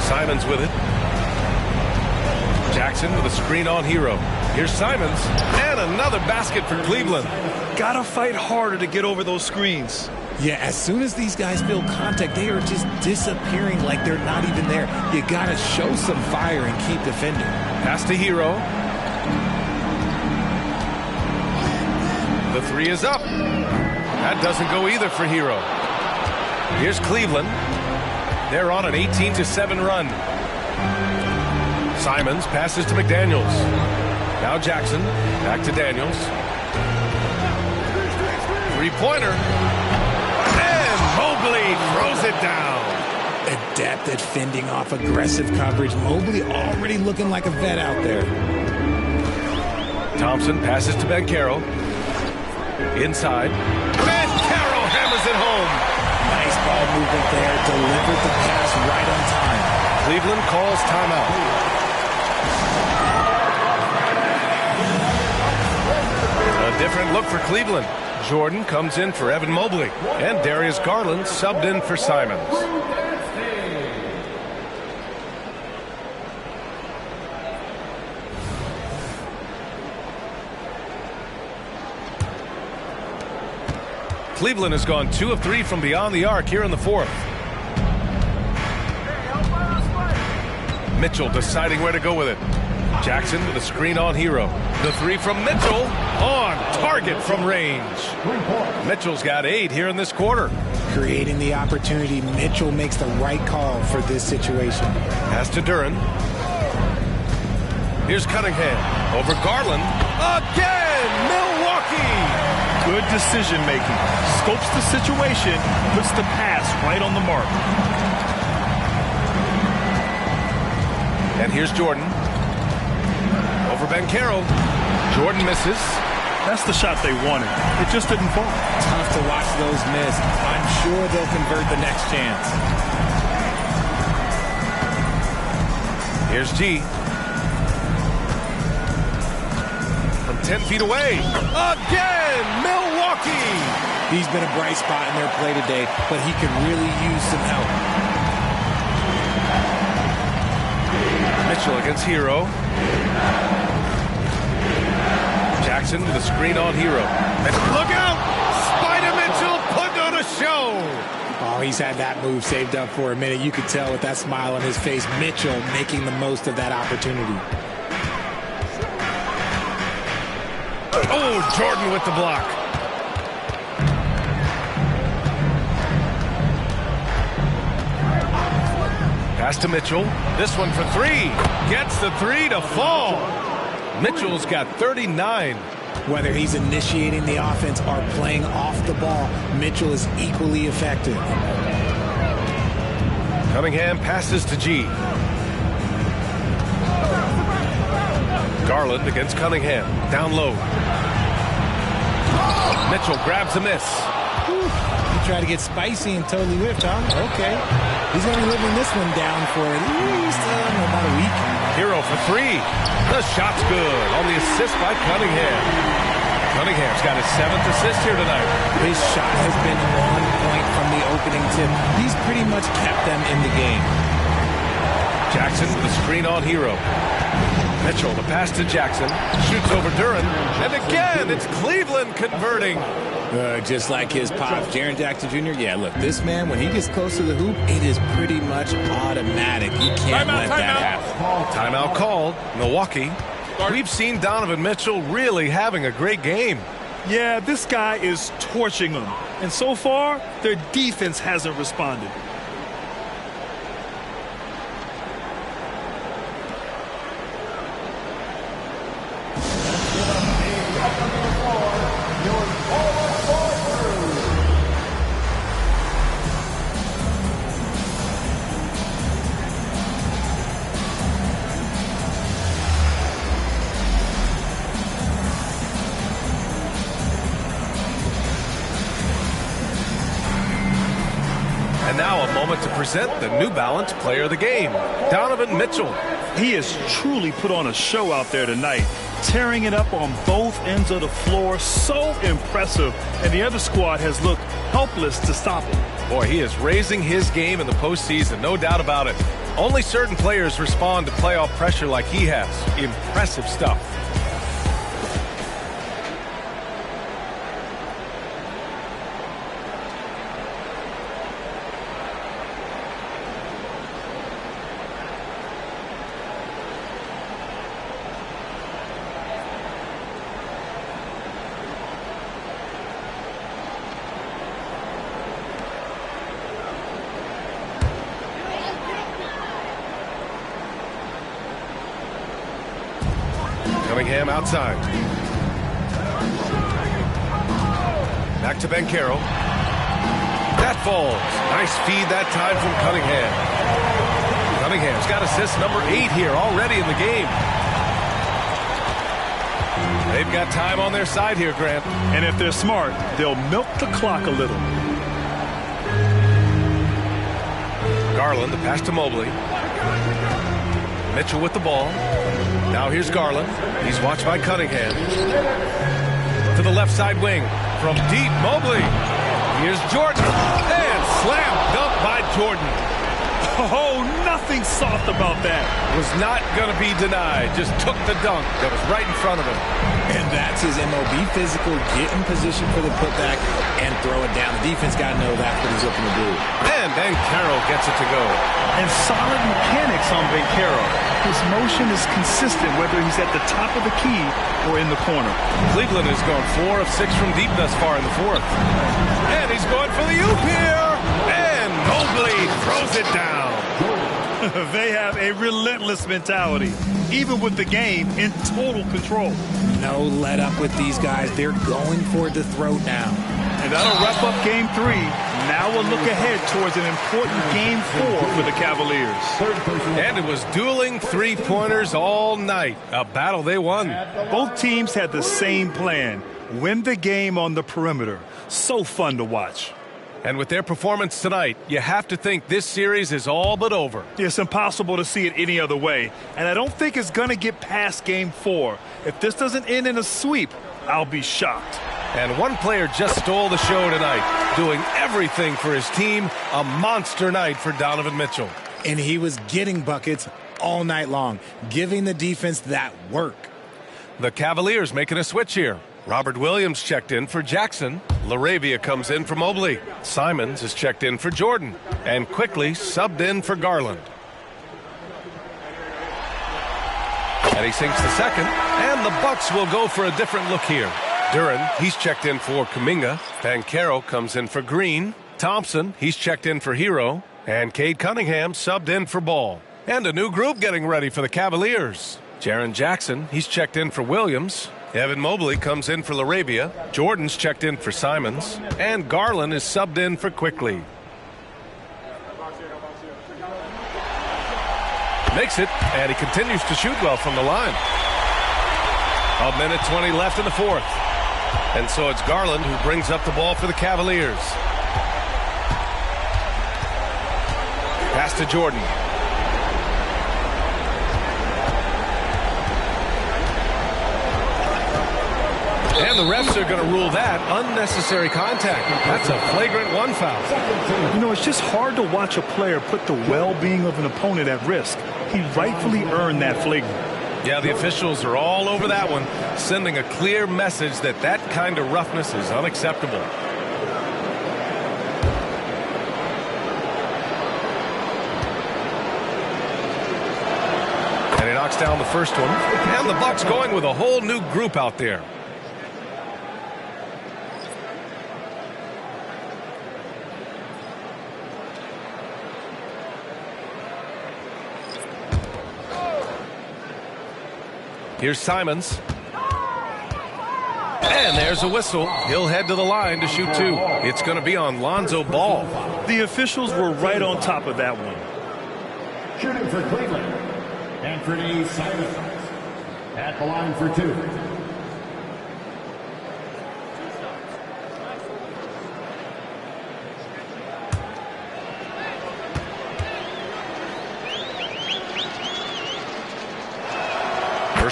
Simons with it. Jackson with a screen on Hero. Here's Simons. And another basket for Cleveland. Gotta fight harder to get over those screens. Yeah, as soon as these guys feel contact, they are just disappearing like they're not even there. You gotta show some fire and keep defending. Pass to Hero. The three is up. That doesn't go either for Hero. Here's Cleveland. They're on an 18-7 run. Simons passes to McDaniels. Now Jackson. Back to Daniels. Three-pointer. And Mobley throws it down. Adept at fending off aggressive coverage. Mobley already looking like a vet out there. Thompson passes to Banchero. Inside. Banchero hammers it home. Nice ball movement there. Delivered the pass right on time. Cleveland calls timeout. A different look for Cleveland. Jordan comes in for Evan Mobley. And Darius Garland subbed in for Simons. Cleveland has gone 2 of 3 from beyond the arc here in the fourth. Mitchell deciding where to go with it. Jackson with a screen on Hero. The three from Mitchell on target from range. Mitchell's got 8 here in this quarter. Creating the opportunity, Mitchell makes the right call for this situation. Pass to Duren. Here's Cunningham. Over Garland. Again, Milwaukee. Good decision making. Scopes the situation, puts the pass right on the mark. And here's Jordan. Over Banchero. Jordan misses. That's the shot they wanted. It just didn't fall. Tough to watch those miss. I'm sure they'll convert the next chance. Here's G. From 10 feet away. Again, Milwaukee. He's been a bright spot in their play today, but he could really use some help. Mitchell against Hero. Jackson with a screen on Hero. And look out! Spider Mitchell putting on a show. Oh, he's had that move saved up for a minute. You could tell with that smile on his face. Mitchell making the most of that opportunity. Oh, Jordan with the block. Pass to Mitchell. This one for 3. Gets the 3 to fall. Mitchell's got 39. Whether he's initiating the offense or playing off the ball, Mitchell is equally effective. Cunningham passes to G. Garland against Cunningham. Down low. Mitchell grabs a miss. He tried to get spicy and totally whiffed, huh? Okay. He's going to be living this one down for at least about a week. Hero for 3. The shot's good on the assist by Cunningham. Cunningham's got his 7th assist here tonight. His shot has been 1 point from the opening tip. He's pretty much kept them in the game. Jackson with a screen on Hero. Mitchell, the pass to Jackson. Shoots over Duren. And again, it's Cleveland converting. Just like his pop, Jaren Jackson Jr. Yeah, look, this man, when he gets close to the hoop, it is pretty much automatic. You can't let that happen. Timeout called. Milwaukee. We've seen Donovan Mitchell really having a great game. Yeah, this guy is torching them. And so far, their defense hasn't responded. And now a moment to present the New Balance Player of the Game, Donovan Mitchell. He has truly put on a show out there tonight, tearing it up on both ends of the floor. So impressive. And the other squad has looked helpless to stop him. Boy, he is raising his game in the postseason, no doubt about it. Only certain players respond to playoff pressure like he has. Impressive stuff. Cunningham outside. Back to Banchero. That falls. Nice feed that time from Cunningham. Cunningham's got assist number 8 here already in the game. They've got time on their side here, Grant. And if they're smart, they'll milk the clock a little. Garland, the pass to Mobley. Mitchell with the ball. Now here's Garland. He's watched by Cunningham. To the left side wing. From deep, Mobley. Here's Jordan. And slam dunk by Jordan. Oh, nothing soft about that. Was not going to be denied. Just took the dunk that was right in front of him. And that's his MOB physical. Get in position for the putback and throw it down. The defense got to know that's what he's looking to do. And Banchero gets it to go. And solid mechanics on Banchero. His motion is consistent whether he's at the top of the key or in the corner. Cleveland has gone 4 of 6 from deep thus far in the fourth. And he's going for the oop here. And Mobley throws it down. They have a relentless mentality, even with the game in total control. No let up with these guys. They're going for it to throw down. And that'll wrap up game 3. Now we'll look ahead towards an important game 4 for the Cavaliers. And it was dueling three-pointers all night. A battle they won. Both teams had the same plan. Win the game on the perimeter. So fun to watch. And with their performance tonight, you have to think this series is all but over. It's impossible to see it any other way. And I don't think it's going to get past game 4. If this doesn't end in a sweep, I'll be shocked. And one player just stole the show tonight, doing everything for his team. A monster night for Donovan Mitchell. And he was getting buckets all night long, giving the defense that work. The Cavaliers making a switch here. Robert Williams checked in for Jackson. LaRavia comes in for Mobley. Simons is checked in for Jordan. And quickly subbed in for Garland. And he sinks the second. And the Bucks will go for a different look here. Duran, he's checked in for Kuminga. Banchero comes in for Green. Thompson, he's checked in for Hero. And Cade Cunningham subbed in for Ball. And a new group getting ready for the Cavaliers. Jaren Jackson, he's checked in for Williams. Evan Mobley comes in for LaRavia. Jordan's checked in for Simons. And Garland is subbed in for Quickly. Makes it, and he continues to shoot well from the line. 1:20 left in the fourth. And so it's Garland who brings up the ball for the Cavaliers. Pass to Jordan. And the refs are going to rule that unnecessary contact. That's a flagrant 1 foul. You know, it's just hard to watch a player put the well-being of an opponent at risk. He rightfully earned that flagrant. Yeah, the officials are all over that one, sending a clear message that that kind of roughness is unacceptable. And he knocks down the first one. And the Bucks going with a whole new group out there. Here's Simons. And there's a whistle. He'll head to the line to shoot 2. It's going to be on Lonzo Ball. The officials were right on top of that one. Shooting for Cleveland, Anthony Simons at the line for 2.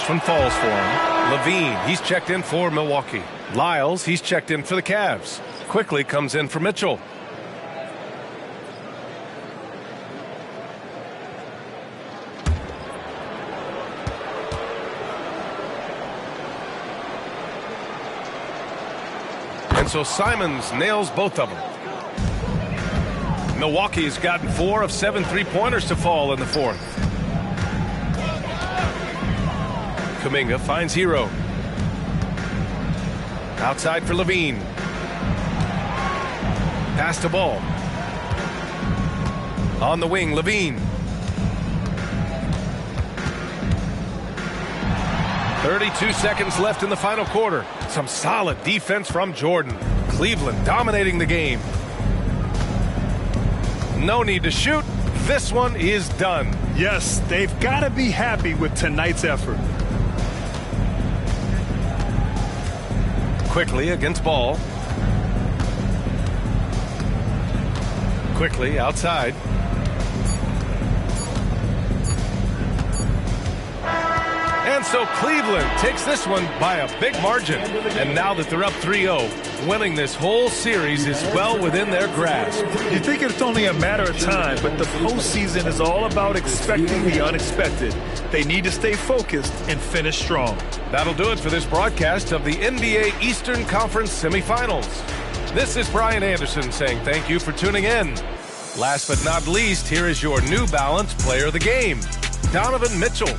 First one falls for him. Levine, he's checked in for Milwaukee. Lyles, he's checked in for the Cavs. Quickly comes in for Mitchell. And so Simons nails both of them. Milwaukee's gotten 4 of 7 3-pointers to fall in the fourth. Kuminga finds Hero. Outside for Levine. Pass to Ball. On the wing, Levine. 32 seconds left in the final quarter. Some solid defense from Jordan. Cleveland dominating the game. No need to shoot. This one is done. Yes, they've got to be happy with tonight's effort. Quickly against Ball. Quickly outside. And so Cleveland takes this one by a big margin. And now that they're up 3-0, winning this whole series is well within their grasp. You think it's only a matter of time, but the postseason is all about expecting the unexpected. They need to stay focused and finish strong. That'll do it for this broadcast of the NBA Eastern Conference semifinals. This is Brian Anderson saying thank you for tuning in. Last but not least, here is your New Balance Player of the Game, Donovan Mitchell.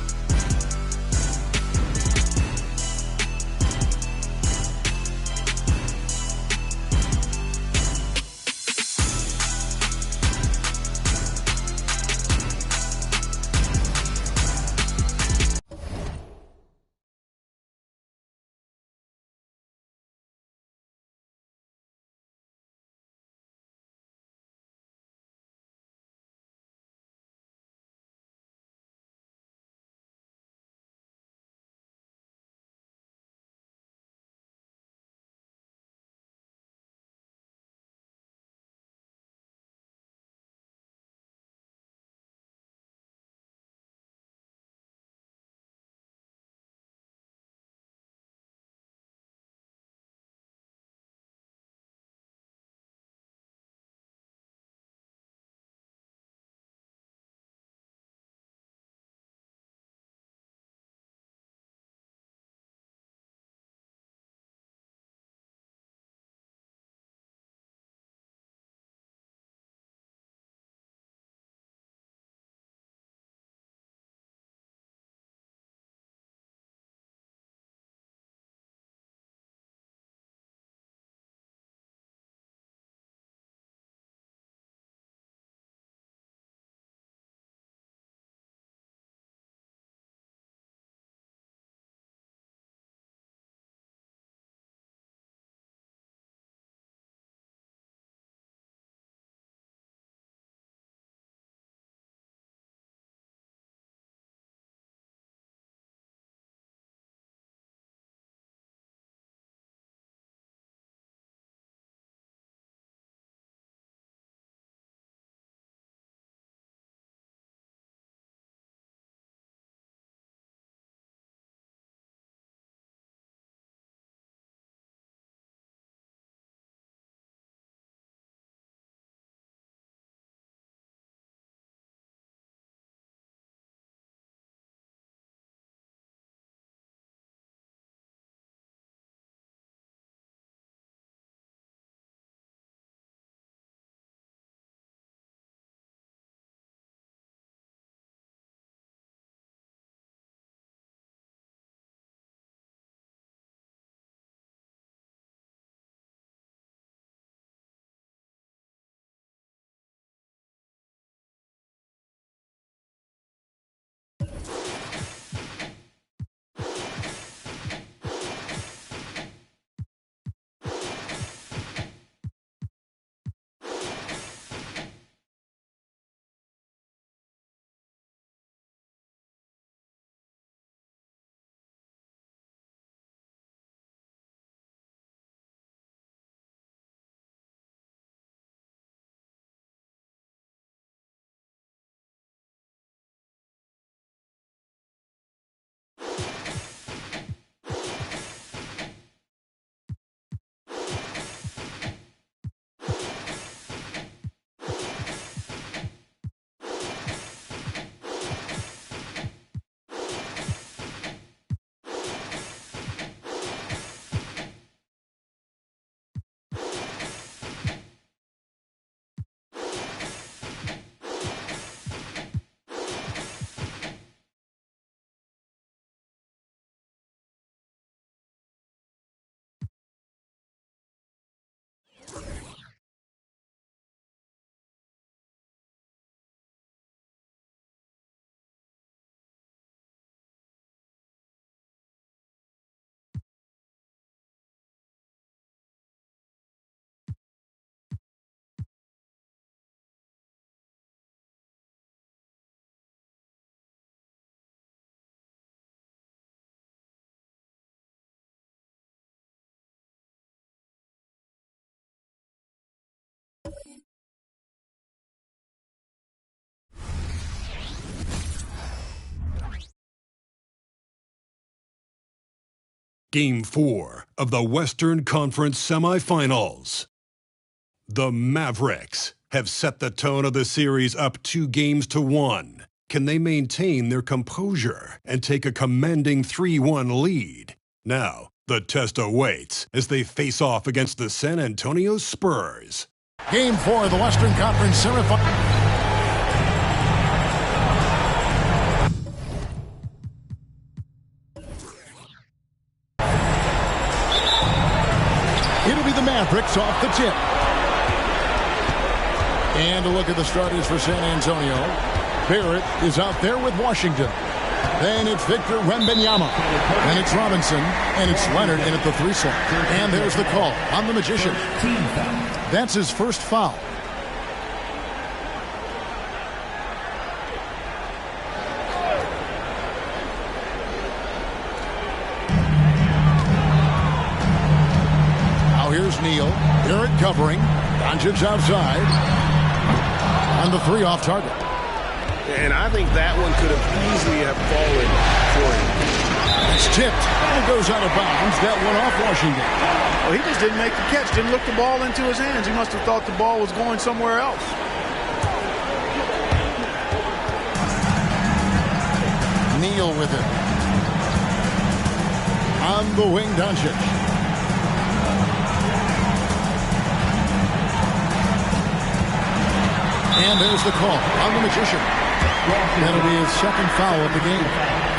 Game 4 of the Western Conference semifinals. The Mavericks have set the tone of the series up 2-1. Can they maintain their composure and take a commanding 3-1 lead? Now, the test awaits as they face off against the San Antonio Spurs. Game 4 of the Western Conference semifinals. It'll be the Mavericks off the tip. And a look at the starters for San Antonio. Barrett is out there with Washington. Then it's Victor Wembanyama. Then it's Robinson. And it's Leonard in at the 3 slot. And there's the call on the Magician. That's his first foul. Now here's Neal. Barrett covering. Doncic outside. On the 3 off target. And I think that one could have easily have fallen for him. It's tipped. And it goes out of bounds. That one off Washington. Well, he just didn't make the catch. Didn't look the ball into his hands. He must have thought the ball was going somewhere else. Neal with it. On the wing, Doncic. And there's the call on the Magician. That'll be his second foul of the game.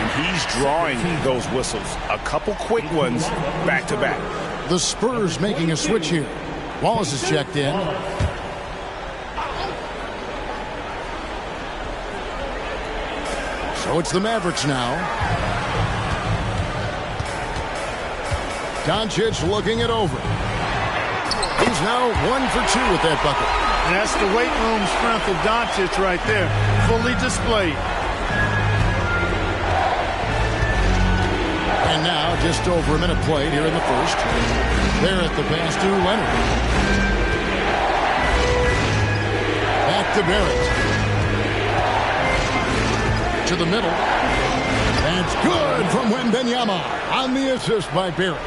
And he's drawing those whistles. A couple quick ones back to back. The Spurs making a switch here. Wallace is checked in. So it's the Mavericks now. Doncic looking it over. He's now 1 for 2 with that bucket. And that's the weight room strength of Doncic right there. Fully displayed. And now just over a minute played here in the first. Barrett the pass to Leonard. Back to Barrett. To the middle. That's good from Wembanyama on the assist by Barrett.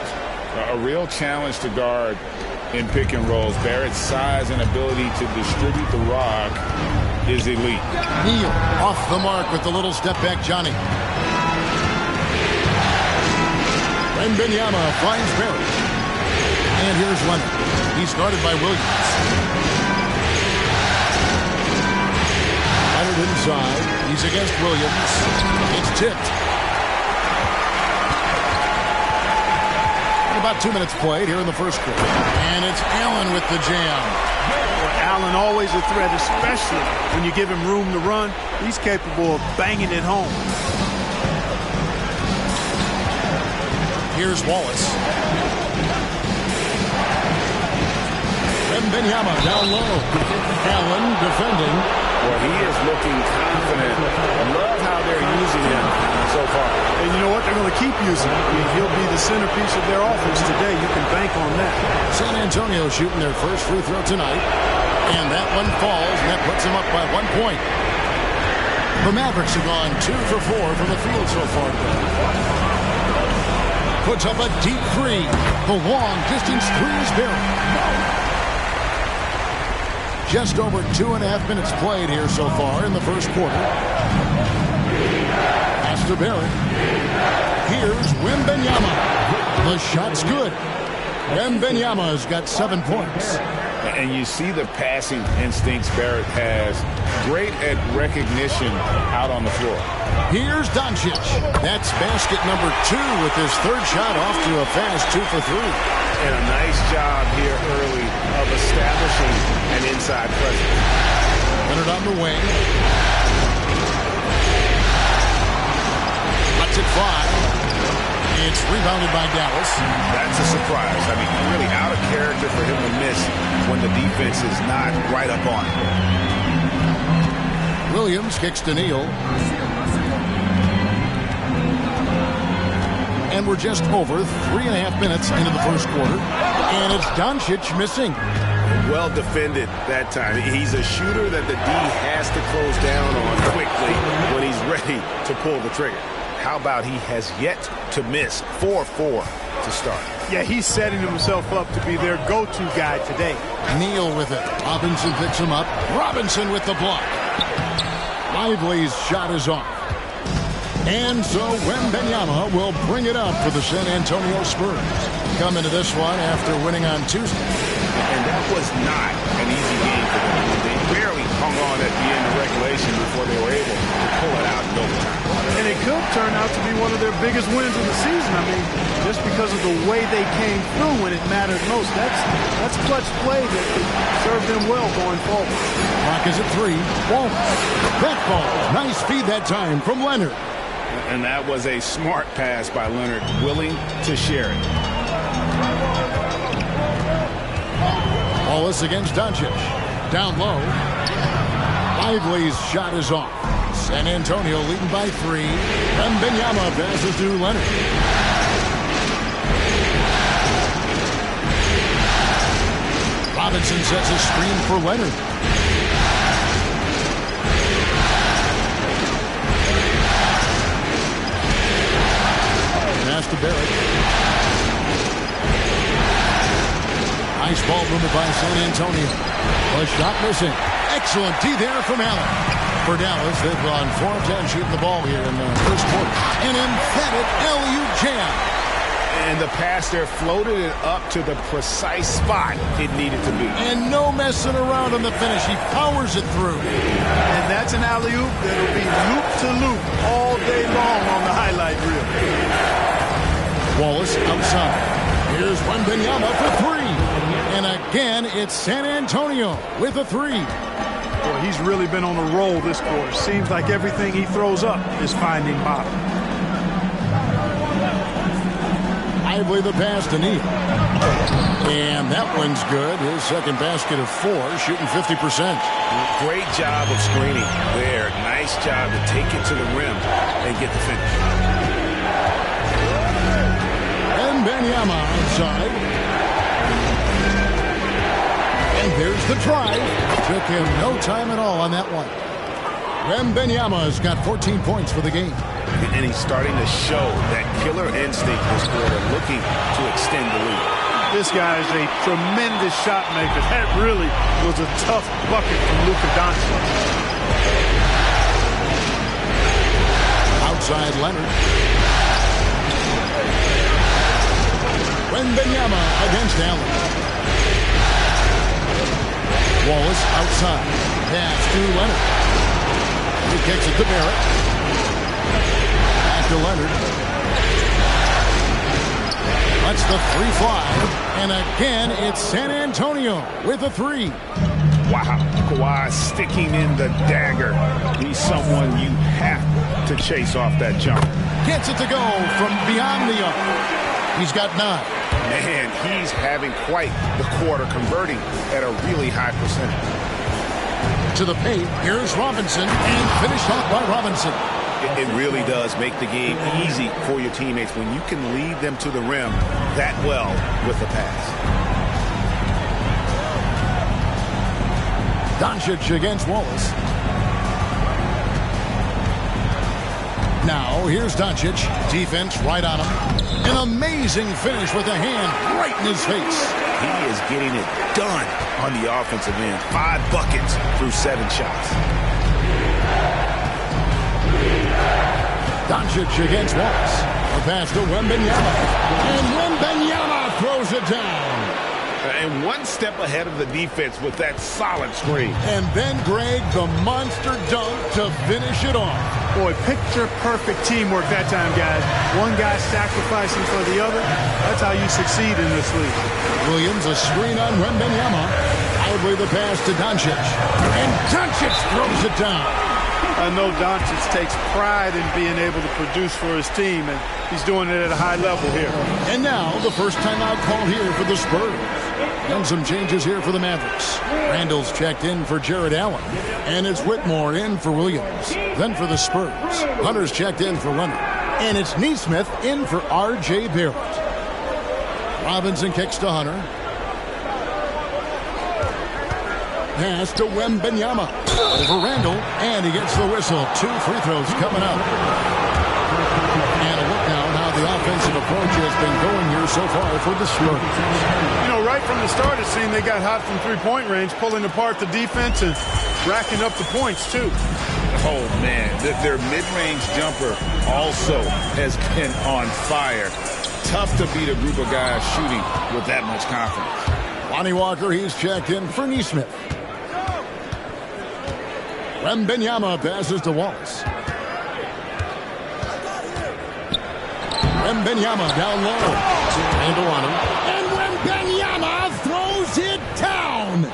A real challenge to guard in pick and rolls. Barrett's size and ability to distribute the rock is elite. Neal off the mark with the little step back Johnny. Wembanyama finds Barrett. And here's Leonard. He's guarded by Williams. Leonard inside. He's against Williams. It's tipped. About 2 minutes played here in the first quarter. And it's Allen with the jam. Allen always a threat, especially when you give him room to run. He's capable of banging it home. Here's Wallace. Wembanyama down low. Allen defending. Well, he is looking confident. I love how they're using him so far. And you know what? They're going to keep using him. He'll be the centerpiece of their offense today. You can bank on that. San Antonio shooting their first free throw tonight. And that one falls, and that puts them up by 1 point. The Mavericks have gone 2 for 4 from the field so far today. Puts up a deep 3. The long distance 3 is Barrett. Just over 2.5 minutes played here so far in the first quarter. Pass to Barrett. Here's Wembanyama. The shot's good. Wembanyama's got 7 points. And you see the passing instincts Barrett has. Great at recognition out on the floor. Here's Doncic. That's basket number 2 with his third shot off to a fast 2 for 3. And a nice job here early of establishing an inside presence. Leonard on the wing. Lets it fly. It's rebounded by Dallas. That's a surprise. I mean, really out of character for him to miss when the defense is not right up on him. Williams kicks to Neal. And we're just over 3.5 minutes into the first quarter. And it's Doncic missing. Well defended that time. He's a shooter that the D has to close down on quickly when he's ready to pull the trigger. how about he has yet to miss 4-4 to start? Yeah, he's setting himself up to be their go-to guy today. Neal with it. Robinson picks him up. Robinson with the block. Lively's shot is off. And so Wembanyama will bring it up for the San Antonio Spurs. Come into this one after winning on Tuesday. And that was not an easy game for them. They barely hung on at the end of regulation before they were able to pull it out in overtime. And it could turn out to be one of their biggest wins of the season. I mean, just because of the way they came through when it mattered most. That's clutch play that could serve them well going forward. Clock is at 3. Ball. That ball. Nice feed that time from Leonard. And that was a smart pass by Leonard, willing to share it. Wallace against Doncic. Down low. Lively's shot is off. San Antonio leading by 3. Wembanyama passes to Leonard. Robinson sets a screen for Leonard. Pass to Barrett. Nice ball movement by San Antonio. A shot missing. Excellent D there from Allen. For Dallas, they've gone 4 of 10 shooting the ball here in the first quarter. An emphatic LU jam. And the pass there floated it up to the precise spot it needed to be. And no messing around on the finish. He powers it through. And that's an alley-oop that'll be loop-to-loop all day long on the highlight reel. Wallace outside. Here's Wembanyama for 3. And again, it's San Antonio with a 3. Boy, he's really been on a roll this quarter. Seems like everything he throws up is finding bottom. Lively the pass to Neal. And that one's good. His second basket of 4, shooting 50%. Great job of screening there. Nice job to take it to the rim and get the finish. Wembanyama outside. And there's the drive. Took him no time at all on that one. Wembanyama's got 14 points for the game. And he's starting to show that killer instinct this quarter, looking to extend the lead. This guy is a tremendous shot maker. That really was a tough bucket from Luka Doncic. Outside Leonard. Wembanyama against Allen. Wallace outside. Pass to Leonard. He kicks it to Barrett. To Leonard. That's the 3 fly. And again, it's San Antonio with a 3. Wow. Kawhi sticking in the dagger. He's someone you have to chase off that jump. Gets it to go from beyond the arc. He's got 9. Man, he's having quite the quarter, converting at a really high percentage. To the paint, here's Robinson, and finished off by Robinson. It really does make the game easy for your teammates when you can lead them to the rim that well with the pass. Doncic against Wallace. Now, here's Doncic. Defense right on him. An amazing finish with a hand right in his face. He is getting it done on the offensive end. 5 buckets through 7 shots. Doncic against Wallace. A pass to Wembanyama. And Wembanyama throws it down. And one step ahead of the defense with that solid screen. And then, Greg, the monster dunk to finish it off. Boy, picture-perfect teamwork that time, guys. One guy sacrificing for the other. That's how you succeed in this league. Williams, a screen on Wembanyama. Lively the pass to Doncic. And Doncic throws it down. I know Doncic takes pride in being able to produce for his team, and he's doing it at a high level here. And now, the first timeout call here for the Spurs. And some changes here for the Mavericks. Randall's checked in for Jared Allen. And it's Whitmore in for Williams. Then for the Spurs, Hunter's checked in for Leonard. And it's Neesmith in for R.J. Barrett. Robinson kicks to Hunter. Pass to Wembanyama. Over Randall. And he gets the whistle. 2 free throws coming up. offensive approach has been going here so far for the Spurs. You know, right from the start, it seemed they got hot from three-point range, pulling apart the defense and racking up the points, too. Oh, man, their mid-range jumper also has been on fire. Tough to beat a group of guys shooting with that much confidence. Lonnie Walker, he's checked in for Neesmith. Wembanyama passes to Wallace. Wembanyama down low. Randall on him. And Wembanyama throws it down.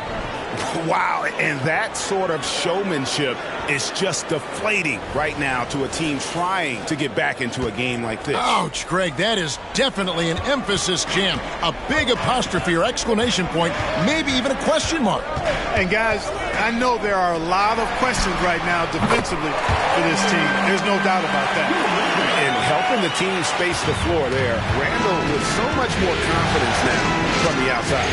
Wow, and that sort of showmanship is just deflating right now to a team trying to get back into a game like this. Ouch, Greg, that is definitely an emphasis jam. A big apostrophe or exclamation point, maybe even a question mark. And guys, I know there are a lot of questions right now defensively for this team. There's no doubt about that. And helping the team space the floor there, Randall with so much more confidence now from the outside.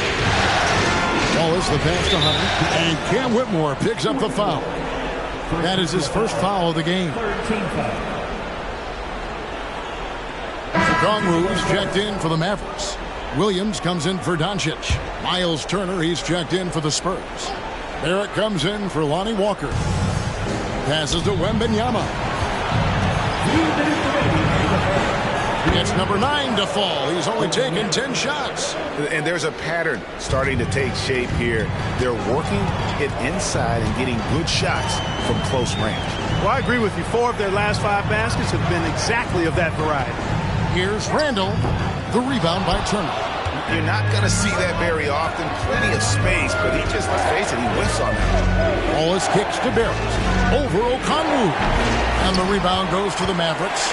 Wallace the pass to Hunter, and Cam Whitmore picks up the foul. That is his first foul of the game. Okongwu is checked in for the Mavericks. Williams comes in for Doncic. Miles Turner, he's checked in for the Spurs. Barrett comes in for Lonnie Walker. Passes to Wembanyama. It's number 9 to fall. He's only taken 10 shots. And there's a pattern starting to take shape here. They're working it inside and getting good shots from close range. Well, I agree with you. 4 of their last 5 baskets have been exactly of that variety. Here's Randall. The rebound by Turner. You're not going to see that very often. Plenty of space, but he just, let's face it, he whiffs on that. Wallace kicks to Barrett. Over Okongwu. And the rebound goes to the Mavericks.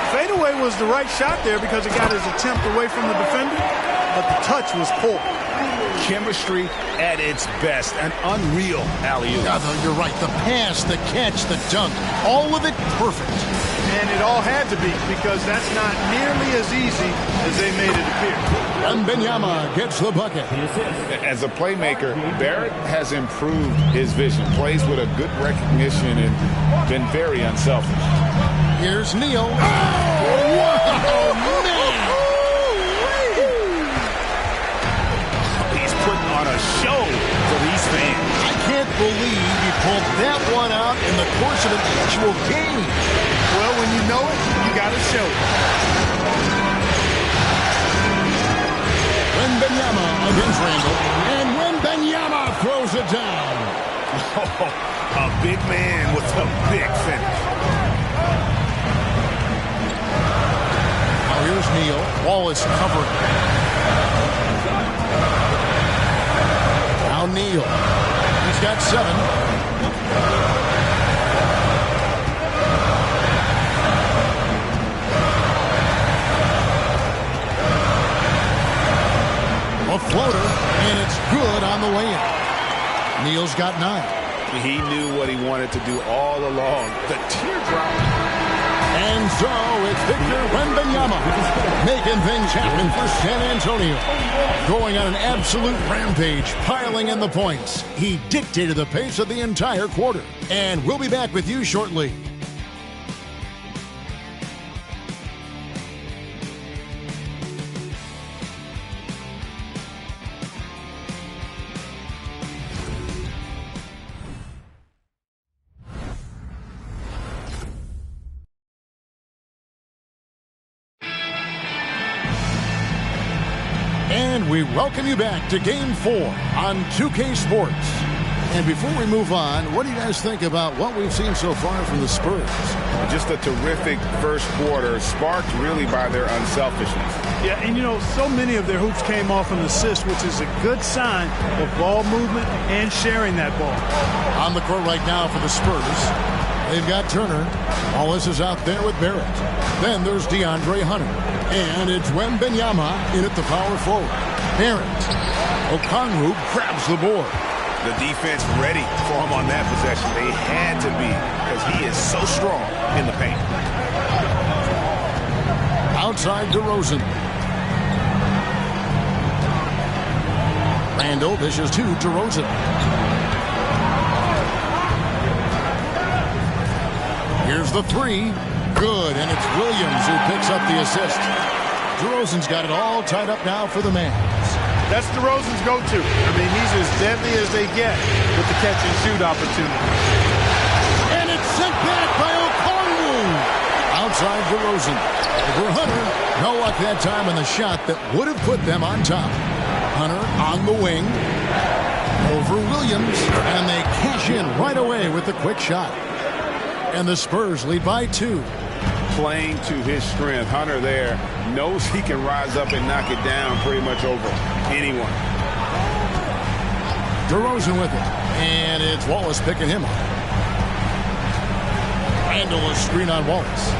Fadeaway was the right shot there because it got his attempt away from the defender, but the touch was poor. Chemistry at its best. An unreal alley-oop. Yeah, you're right. The pass, the catch, the dunk, all of it perfect. And it all had to be because that's not nearly as easy as they made it appear. Wembanyama gets the bucket. As a playmaker, Barrett has improved his vision. Plays with a good recognition and been very unselfish. Here's Neal. Oh, wow, man! He's putting on a show for these fans. I can't believe he pulled that one out in the course of an actual game. Well, when you know it, you got to show it. Wembanyama against Randall. And Wembanyama throws it down. Oh, a big man with a big finish. Here's Neal. Wallace covered. Now Neal. He's got 7. A floater, and it's good on the way in. Neal's got 9. He knew what he wanted to do all along. The teardrop. And so it's Victor Wembanyama making things happen for San Antonio. Going on an absolute rampage, piling in the points. He dictated the pace of the entire quarter. And we'll be back with you shortly. And we welcome you back to Game 4 on 2K Sports. And before we move on, what do you guys think about what we've seen so far from the Spurs? Just a terrific first quarter, sparked really by their unselfishness. Yeah, and you know, so many of their hoops came off an assist, which is a good sign of ball movement and sharing that ball. On the court right now for the Spurs, they've got Turner. Wallace is out there with Barrett. Then there's DeAndre Hunter. And it's Wembanyama in at the power forward. Barrett. Okongwu grabs the board. The defense ready for him on that possession. They had to be because he is so strong in the paint. Outside DeRozan. Randall dishes to DeRozan. Here's the 3. Good, and it's Williams who picks up the assist. DeRozan's got it all tied up now for the Mavs. That's DeRozan's go-to. I mean, he's as deadly as they get with the catch-and-shoot opportunity. And it's sent back by Okongwu. Outside DeRozan. Over Hunter. No luck that time on the shot that would have put them on top. Hunter on the wing. Over Williams. And they cash in right away with the quick shot. And the Spurs lead by 2. Playing to his strength. Hunter there knows he can rise up and knock it down pretty much over anyone. DeRozan with it. And it's Wallace picking him up. Randall a screen on Wallace.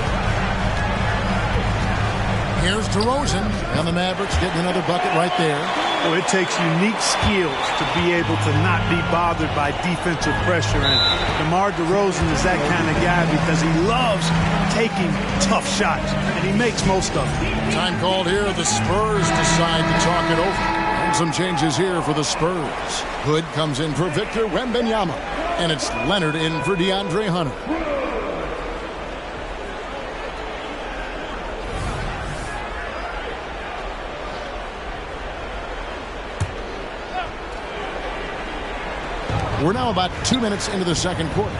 Here's DeRozan. And the Mavericks getting another bucket right there. Well, it takes unique skills to be able to not be bothered by defensive pressure. And DeMar DeRozan is that kind of guy because he loves taking tough shots, and he makes most of them. Time called here. The Spurs decide to talk it over. And some changes here for the Spurs. Hood comes in for Victor Wembanyama. And it's Leonard in for DeAndre Hunter. We're now about 2 minutes into the second quarter.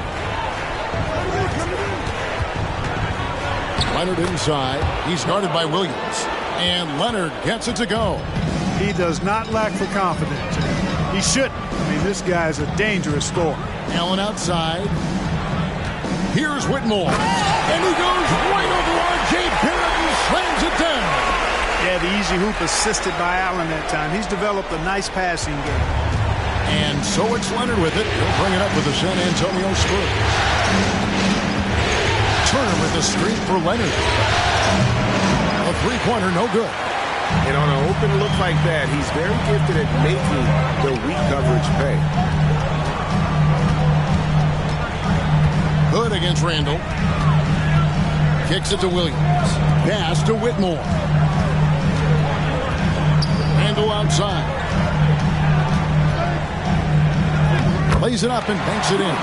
Leonard inside. He's guarded by Williams. And Leonard gets it to go. He does not lack for confidence. He shouldn't. I mean, this guy is a dangerous scorer. Allen outside. Here's Whitmore. And he goes right over R.J. Barrett and slams it down. Yeah, the easy hoop assisted by Allen that time. He's developed a nice passing game. And so it's Leonard with it. He'll bring it up with the San Antonio Spurs. Turner with the screen for Leonard. A three-pointer, no good. And on an open look like that, he's very gifted at making the weak coverage pay. Hood against Randall. Kicks it to Williams. Pass to Whitmore. Randall outside. Lays it up and banks it in.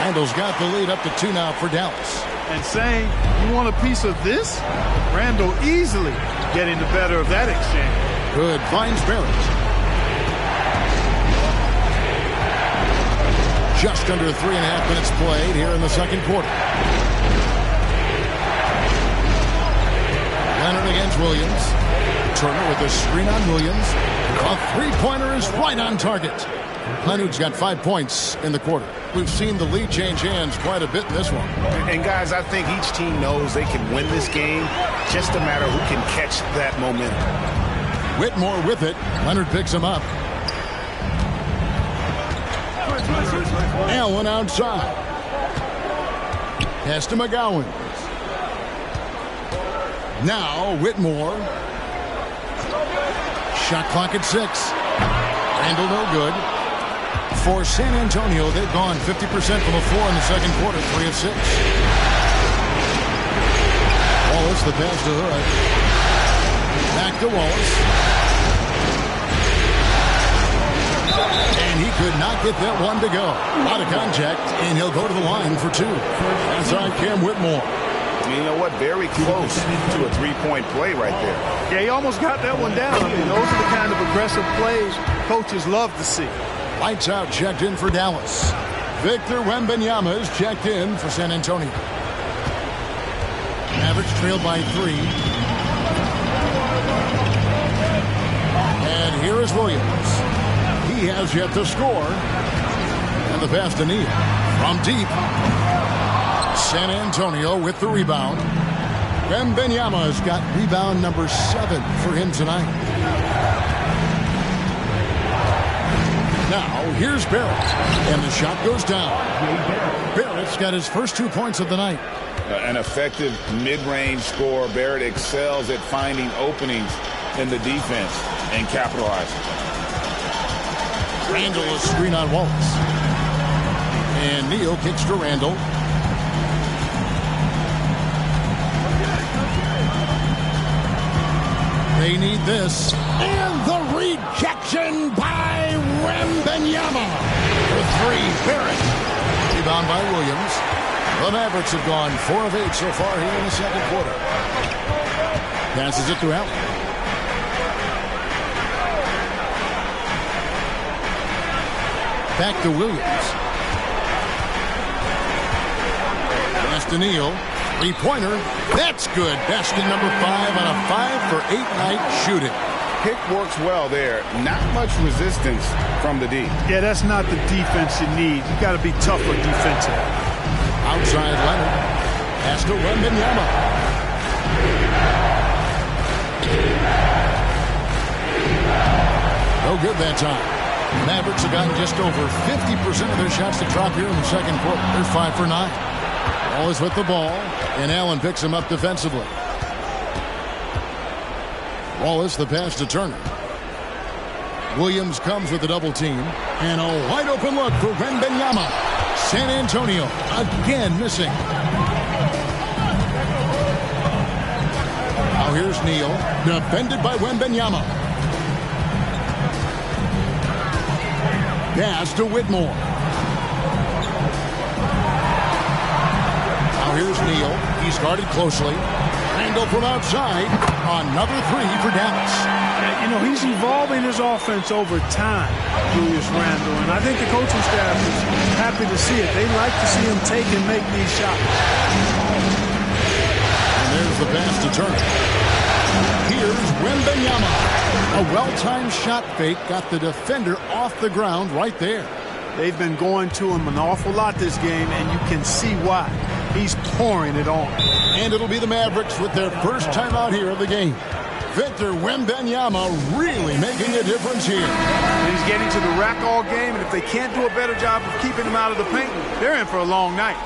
Randall's got the lead up to 2 now for Dallas. And saying, you want a piece of this? Randall easily getting the better of that exchange. Good. Finds Barrett. Just under 3.5 minutes played here in the second quarter. Leonard against Williams. Turner with the screen on Williams. A three-pointer is right on target. Leonard's got 5 points in the quarter. We've seen the lead change hands quite a bit in this one. And guys, I think each team knows they can win this game. Just a matter who can catch that momentum. Whitmore with it. Leonard picks him up. Allen outside. Pass to McGowan. Now Whitmore. Shot clock at 6. Randall no good. For San Antonio, they've gone 50% from the floor in the second quarter, 3 of 6. Wallace, the pass to Hood. Back to Wallace. And he could not get that one to go. Out of contact, and he'll go to the line for 2. Outside Cam Whitmore. You know what? Very close to a three-point play right there. Yeah, he almost got that one down. I mean, those are the kind of aggressive plays coaches love to see. Lights out, checked in for Dallas. Victor Wembanyama is checked in for San Antonio. Mavericks trailed by 3. And here is Williams. He has yet to score. And the pass to Neal. From deep. San Antonio with the rebound. Wembanyama has got rebound number 7 for him tonight. Now, here's Barrett. And the shot goes down. Barrett's got his first 2 points of the night. An effective mid-range scorer. Barrett excels at finding openings in the defense and capitalizing. Randall is screen on Wallace. And Neal kicks to Randall. They need this. And the rejection by Wembanyama. For 3, Barrett. Rebound by Williams. The Mavericks have gone 4 of 8 so far here in the second quarter. Passes it to Allen. Back to Williams. Pass to Neal. Three-pointer. That's good. Basket number 5 on a 5-for-8 night shooting. Pick works well there. Not much resistance from the D. Yeah, that's not the defense you need. You got to be tougher defensively. Outside Leonard. Pass to Wembanyama. No good that time. Mavericks have gotten just over 50% of their shots to drop here in the second quarter. They're 5 for 9. Ball is with the ball, and Allen picks him up defensively. Wallace the pass to Turner. Williams comes with a double team, and a wide open look for Wembanyama. San Antonio again missing. Now here's Neal, defended by Wembanyama. Pass to Whitmore. Now here's Neal. He's guarded closely. Randall from outside. Another three for Dallas. You know, he's evolving his offense over time, Julius Randle. And I think the coaching staff is happy to see it. They like to see him take and make these shots. And there's the pass to Turner. Here's Wembanyama. A well-timed shot fake got the defender off the ground right there. They've been going to him an awful lot this game, and you can see why. He's pouring it on. And it'll be the Mavericks with their first time out here of the game. Victor Wembanyama really making a difference here. He's getting to the rack all game, and if they can't do a better job of keeping him out of the paint, they're in for a long night.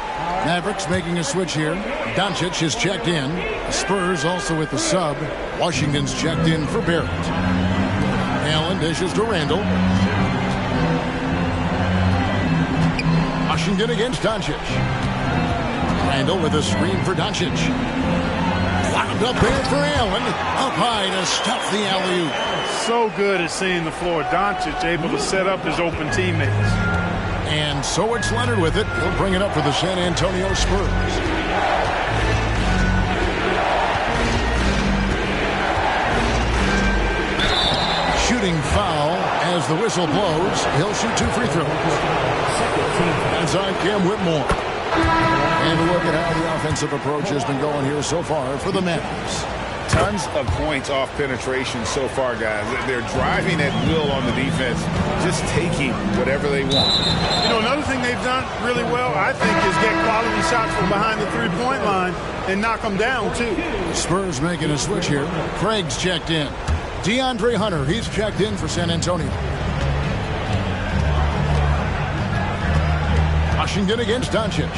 Mavericks making a switch here. Doncic is checked in. Spurs also with the sub. Washington's checked in for Barrett. Allen dishes to Randall. Washington against Doncic. Randall with a screen for Doncic. Lobbed up there for Allen. Up high to stuff the alley-oop. So good at seeing the floor. Doncic able to set up his open teammates. And so it's Leonard with it. He'll bring it up for the San Antonio Spurs. Shooting foul as the whistle blows. He'll shoot 2 free throws. That's on Cam Whitmore. And a look at how the offensive approach has been going here so far for the Mavericks. Tons of points off penetration so far, guys. They're driving at will on the defense, just taking whatever they want. You know, another thing they've done really well, I think, is get quality shots from behind the three-point line and knock them down, too. Spurs making a switch here. Craig's checked in. DeAndre Hunter, he's checked in for San Antonio. Washington against Doncic.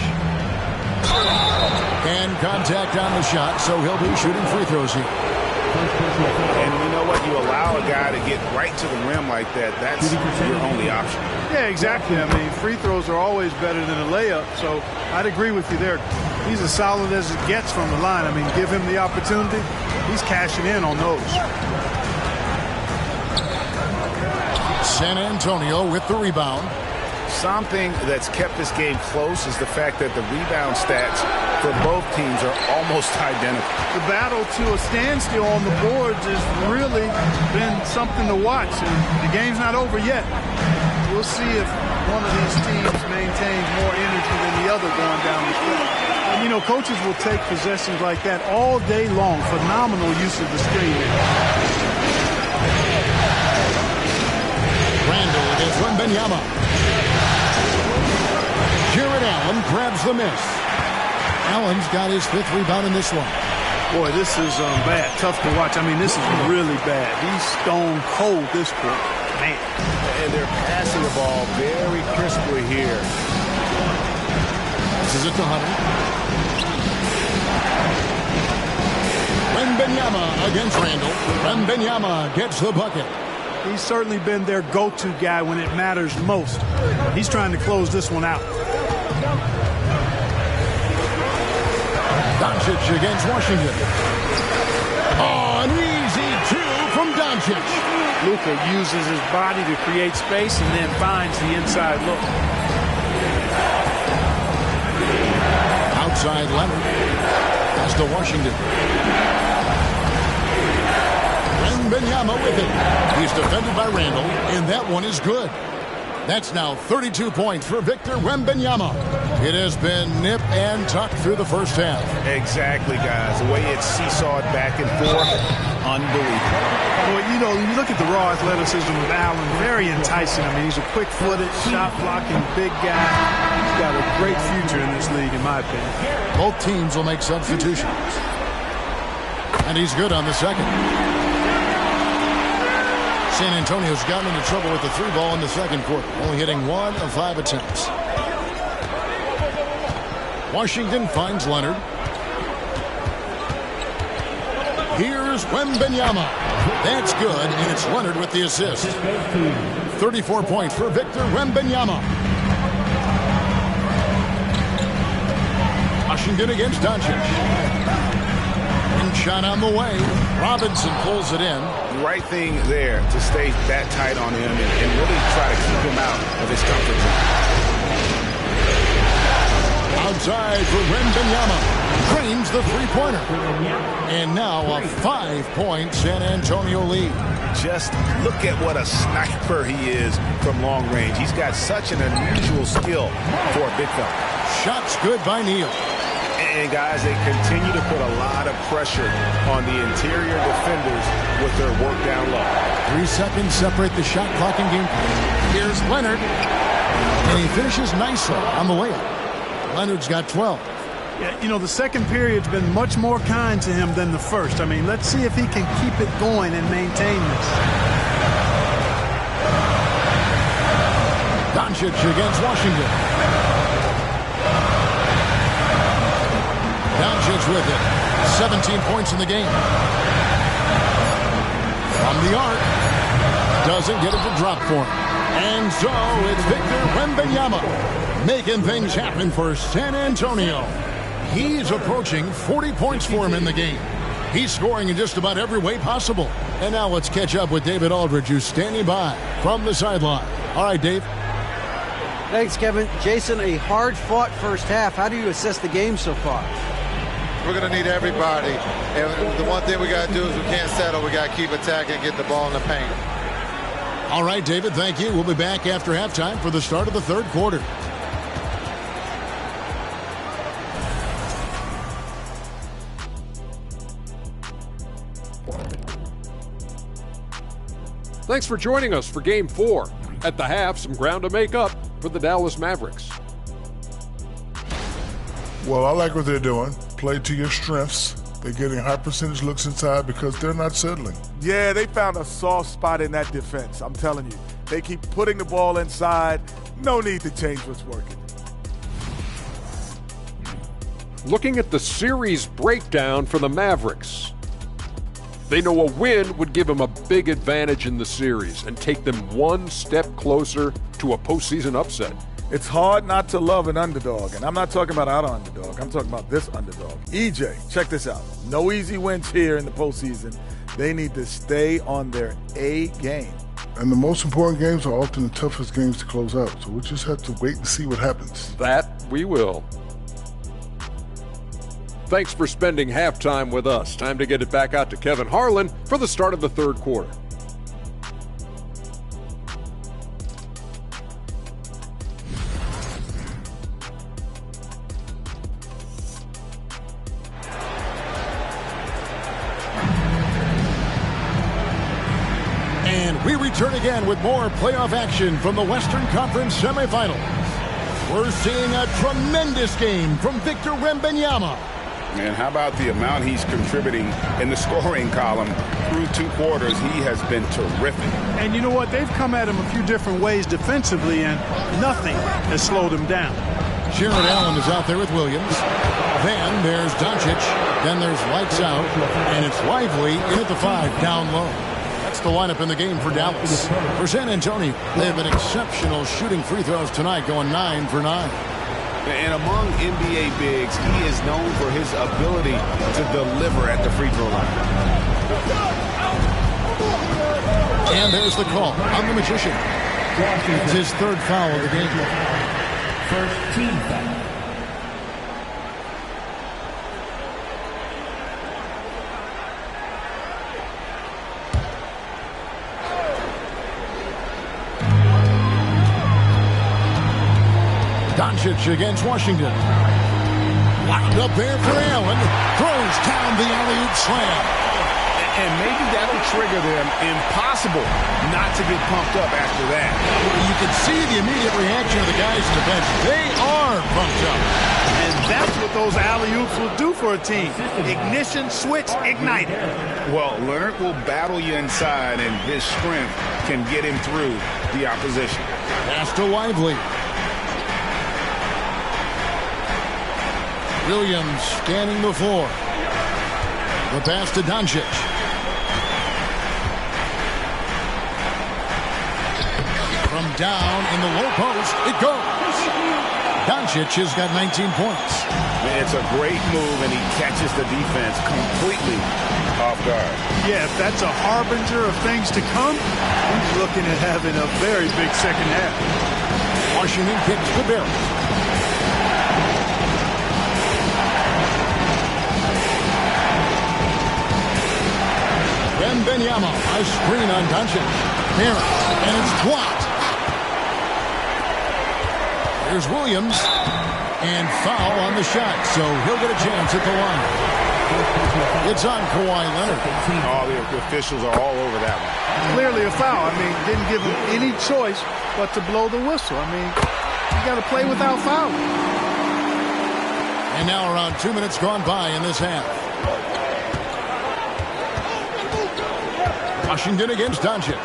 And contact on the shot, so he'll be shooting free throws here. And you know what? You allow a guy to get right to the rim like that, that's your only option. Yeah, exactly. I mean, free throws are always better than a layup, so I'd agree with you there. He's as solid as it gets from the line. I mean, give him the opportunity. He's cashing in on those. San Antonio with the rebound. Something that's kept this game close is the fact that the rebound stats for both teams are almost identical. The battle to a standstill on the boards has really been something to watch, and the game's not over yet. We'll see if one of these teams maintains more energy than the other going down the stretch. And, you know, coaches will take possessions like that all day long. Phenomenal use of the screen there. Randall against Wembanyama. Jared Allen grabs the miss. Allen's got his 5th rebound in this one. Boy, this is bad. Tough to watch. I mean, this is really bad. He's stone cold this point. Man. And they're passing the ball very crisply here. This is it to Hunter. Wembanyama against Randall. Wembanyama gets the bucket. He's certainly been their go-to guy when it matters most. He's trying to close this one out. Doncic against Washington. Oh, an easy 2 from Doncic. Luka uses his body to create space and then finds the inside look. Outside Leonard. Pass to Washington. Wembanyama with it. He's defended by Randall, and that one is good. That's now 32 points for Victor Wembanyama. It has been nip and tuck through the first half. Exactly, guys. The way it's seesawed back and forth, unbelievable. Well, you know, you look at the raw athleticism of Allen, very enticing. I mean, he's a quick-footed, shot-blocking big guy. He's got a great future in this league, in my opinion. Both teams will make substitutions. And he's good on the second. San Antonio's gotten into trouble with the three ball in the second quarter, only hitting 1 of 5 attempts. Washington finds Leonard. Here's Wembanyama. That's good, and it's Leonard with the assist. 34 points for Victor Wembanyama. Washington against Doncic. And shot on the way. Robinson pulls it in. Right thing there to stay that tight on him and really try to keep him out of his comfort zone. Outside for Wembanyama. Drains the three-pointer. And now a 5-point San Antonio lead. Just look at what a sniper he is from long range. He's got such an unusual skill for a big fella. Shots good by Neal. And guys, they continue to put a lot of pressure on the interior defenders with their work down low. 3 seconds separate the shot clock and game play. Here's Leonard. And he finishes nicely on the layup. Leonard's got 12. Yeah, you know, the second period's been much more kind to him than the first. I mean, let's see if he can keep it going and maintain this. Doncic against Washington. Doncic with it. 17 points in the game. From the arc. Doesn't get it to drop for him. And so it's Victor Wembanyama making things happen for San Antonio. He's approaching 40 points for him in the game. He's scoring in just about every way possible. And now let's catch up with David Aldridge, who's standing by from the sideline. All right, Dave. Thanks, Kevin. Jason, a hard-fought first half. How do you assess the game so far? We're going to need everybody. And the one thing we got to do is we can't settle. We got to keep attacking and get the ball in the paint. All right, David, thank you. We'll be back after halftime for the start of the third quarter. Thanks for joining us for Game 4. At the half, some ground to make up for the Dallas Mavericks. Well, I like what they're doing. Play to your strengths. They're getting high percentage looks inside because they're not settling. Yeah, they found a soft spot in that defense. I'm telling you. They keep putting the ball inside. No need to change what's working. Looking at the series breakdown for the Mavericks. They know a win would give them a big advantage in the series and take them one step closer to a postseason upset. It's hard not to love an underdog, and I'm not talking about our underdog. I'm talking about this underdog. EJ, check this out. No easy wins here in the postseason. They need to stay on their A game. And the most important games are often the toughest games to close out, so we'll just have to wait and see what happens. That we will. Thanks for spending halftime with us. Time to get it back out to Kevin Harlan for the start of the third quarter. And we return again with more playoff action from the Western Conference semifinals. We're seeing a tremendous game from Victor Wembanyama. And how about the amount he's contributing in the scoring column through 2 quarters? He has been terrific. And you know what? They've come at him a few different ways defensively, and nothing has slowed him down. Jared Allen is out there with Williams. Then there's Doncic. Then there's lights out. And it's Lively in at the 5 down low. That's the lineup in the game for Dallas. For San Antonio, they have been exceptional shooting free throws tonight, going 9 for 9. And among NBA bigs, he is known for his ability to deliver at the free throw line. And there's the call on the Magician. It's his third foul of the game. First team foul. Doncic against Washington. Wound up there for Allen. Throws down the alley-oop slam. And maybe that'll trigger them. Impossible not to get pumped up after that. You can see the immediate reaction of the guys on the bench. They are pumped up. And that's what those alley-oops will do for a team. Ignition, switch, ignite. Well, Leonard will battle you inside, and his strength can get him through the opposition. Pass to Lively. Williams scanning the floor. The pass to Doncic. From down in the low post, it goes. Doncic has got 19 points. It's a great move, and he catches the defense completely off guard. Yeah, if that's a harbinger of things to come, he's looking at having a very big second half. Washington kicks to Barrett. Wembanyama, a screen on Doncic. Barrett, and it's blocked. Here's Williams, and foul on the shot, so he'll get a chance at the line. It's on Kawhi Leonard. Oh, the officials are all over that one. Clearly a foul. I mean, didn't give him any choice but to blow the whistle. I mean, you got to play without foul. And now around 2 minutes gone by in this half. Washington against Doncic.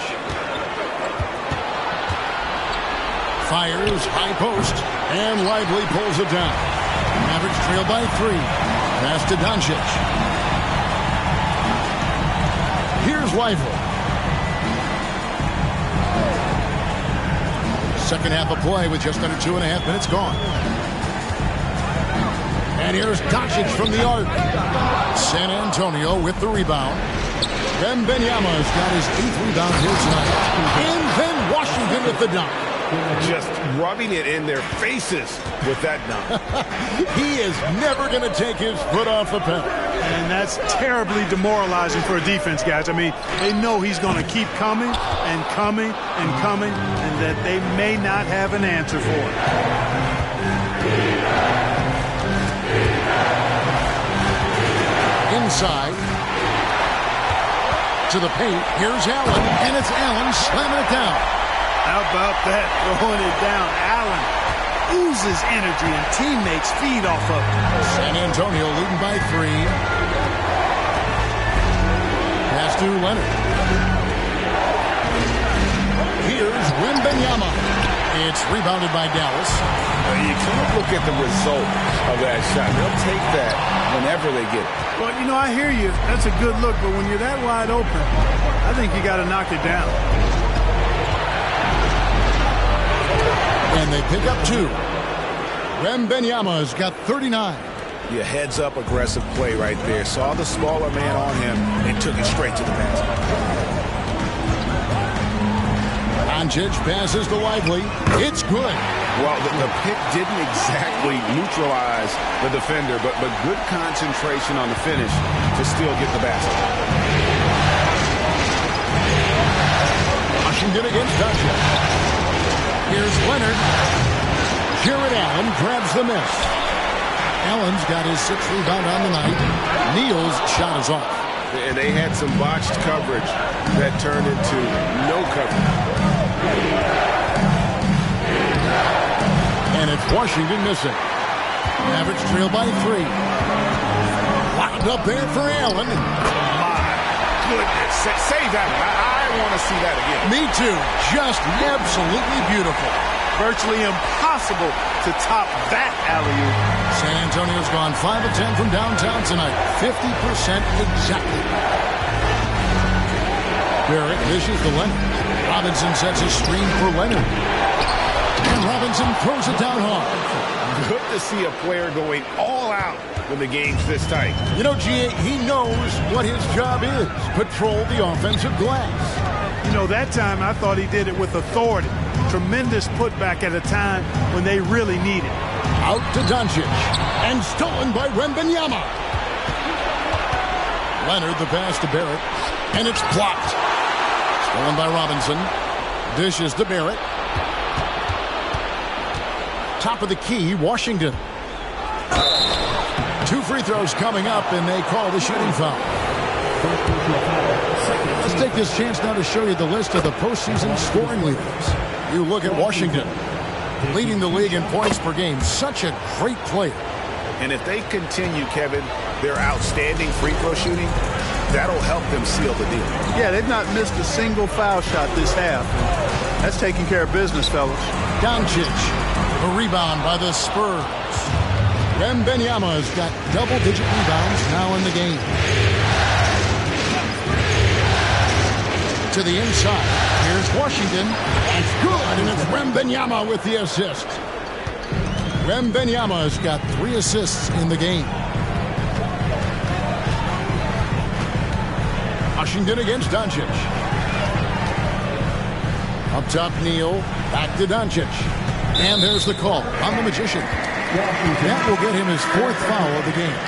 Fires, high post, and Lively pulls it down. Mavericks trail by 3. Pass to Doncic. Here's Lively. Second half of play with just under 2.5 minutes gone. And here's Doncic from the arc. San Antonio with the rebound. Wembanyama's got his 8th rebound here tonight. And then Washington with the dunk. Just rubbing it in their faces with that dunk. He is never going to take his foot off the pedal. And that's terribly demoralizing for a defense, guys. I mean, they know he's going to keep coming and coming and coming, and that they may not have an answer for it. Inside to the paint. Here's Allen, and it's Allen slamming it down. How about that, throwing it down? Allen oozes energy, and teammates feed off of it. San Antonio leading by 3. Pass to Leonard. Here's Wembanyama. It's rebounded by Dallas. You can't look at the result of that shot. They'll take that whenever they get it. Well, you know, I hear you. That's a good look, but when you're that wide open, I think you got to knock it down. And they pick up 2. Wembanyama's got 39. Yeah, heads-up aggressive play right there. Saw the smaller man on him and took it straight to the basket. Doncic passes to Lively. It's good. Well, the pick didn't exactly neutralize the defender, but good concentration on the finish to still get the basket. Washington against Doncic. Here's Leonard. Jared Allen grabs the miss. Allen's got his 6th rebound on the night. Neal's shot is off. And they had some botched coverage that turned into no coverage. And it's Washington missing. Mavericks trail by 3. Wound up there for Allen. My goodness. Save that one. I want to see that again. Me too. Just absolutely beautiful. Virtually impossible to top that alley-oop. San Antonio's gone 5 of 10 from downtown tonight. 50% exactly. Barrett dishes to Leonard. Robinson sets a screen for Leonard. And Robinson throws it down hard. Good to see a player going all out when the game's this tight. You know, G.A., he knows what his job is. Patrol the offensive glass. You know, that time I thought he did it with authority. Tremendous putback at a time when they really need it. Out to Doncic. And stolen by Wembanyama. Leonard the pass to Barrett. And it's blocked. Stolen by Robinson. Dishes to Barrett. top of the key, Washington. 2 free throws coming up, and they call the shooting foul. Let's take this chance now to show you the list of the postseason scoring leaders. You look at Washington, leading the league in points per game. Such a great player. And if they continue, Kevin, their outstanding free throw shooting, that'll help them seal the deal. Yeah, they've not missed a single foul shot this half. That's taking care of business, fellas. Doncic, a rebound by the Spurs. Wembanyama's got double-digit rebounds now in the game. To the inside. Here's Washington. That's good, and it's Wembanyama with the assist. Wembanyama's got 3 assists in the game. Washington against Doncic. Up top, Neal. Back to Doncic. And there's the call on the Magician. That will get him his 4th foul of the game.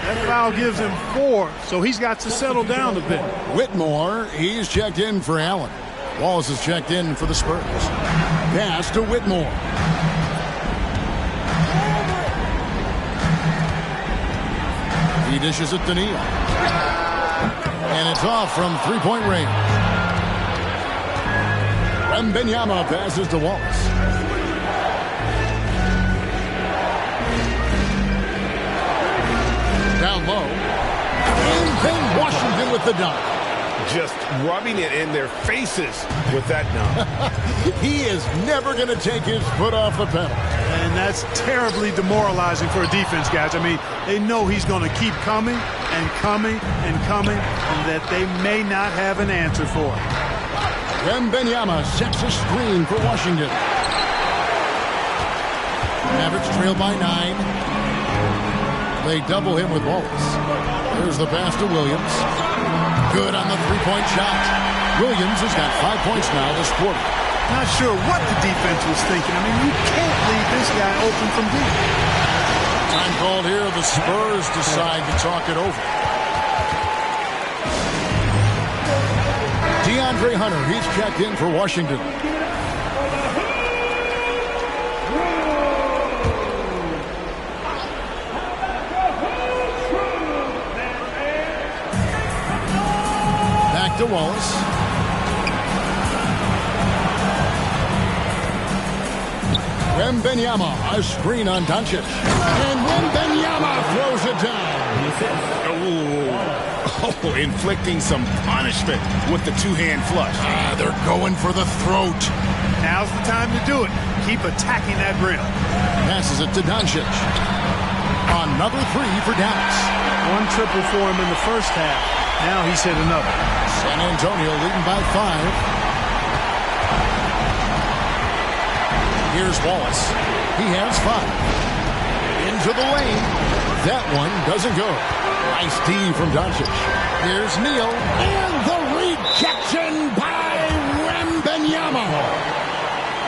That foul gives him 4, so he's got to settle down a bit. Whitmore, he's checked in for Allen. Wallace is checked in for the Spurs. Pass to Whitmore. He dishes it to Neal. And it's off from 3-point range. Wembanyama passes to Wallace. Down low. And then Washington with the dunk. Just rubbing it in their faces with that dunk. He is never going to take his foot off the pedal. And that's terribly demoralizing for a defense, guys. I mean, they know he's going to keep coming and coming and coming, and that they may not have an answer for it. Wembanyama sets a screen for Washington. Mavericks trail by 9. They double him with Wallace. There's the pass to Williams. Good on the 3-point shot. Williams has got 5 points now this quarter. Not sure what the defense was thinking. I mean, you can't leave this guy open from deep. Time called here. The Spurs decide to talk it over. DeAndre Hunter, he's checked in for Washington. To Wallace. Wembanyama, a screen on Doncic. And Wembanyama throws it down. Oh, inflicting some punishment with the 2-hand flush. They're going for the throat. Now's the time to do it. Keep attacking that rim. Passes it to Doncic. Another 3 for Dallas. 1 triple for him in the first half. Now he's hit another. San Antonio leading by 5. Here's Wallace. He has 5. Into the lane. That one doesn't go. Nice D from Doncic. Here's Neal. And the rejection by Wembanyama.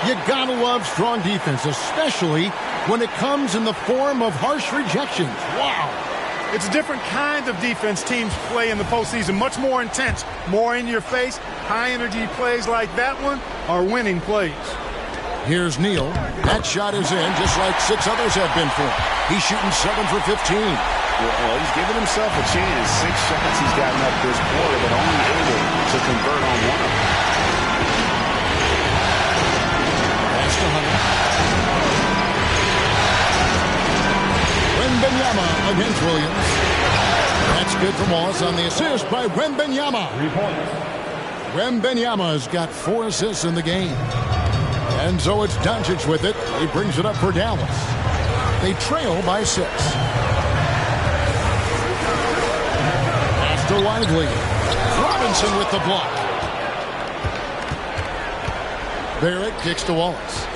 You gotta love strong defense, especially when it comes in the form of harsh rejections. Wow. It's a different kind of defense teams play in the postseason. Much more intense, more in your face. High-energy plays like that one are winning plays. Here's Neal. That shot is in, just like 6 others have been for him. He's shooting 7 for 15. Well, he's giving himself a chance. 6 shots he's gotten up this quarter, but only able to convert on 1 of them. Pass to Hunter. Wembanyama against Williams. That's good from Wallace on the assist by Wembanyama. 3 points. Wembanyama's got 4 assists in the game. And so it's Doncic with it. He brings it up for Dallas. They trail by 6. Pass to Lively. Robinson with the block. Barrett kicks to Wallace.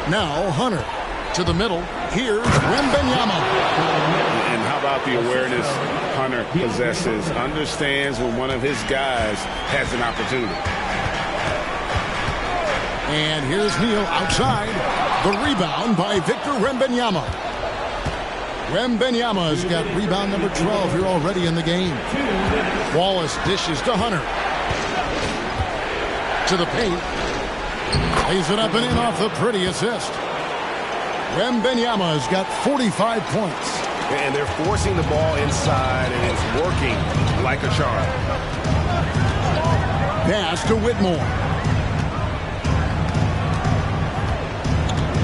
Now Hunter to the middle. Here's Wembanyama. And how about the awareness Hunter possesses? Understands when one of his guys has an opportunity. And here's Neal outside. The rebound by Victor Wembanyama. Wembanyama's got rebound number 12 here already in the game. Wallace dishes to Hunter. To the paint. Lays it up and in off the pretty assist. Wembanyama has got 45 points. And they're forcing the ball inside, and it's working like a charm. Pass to Whitmore.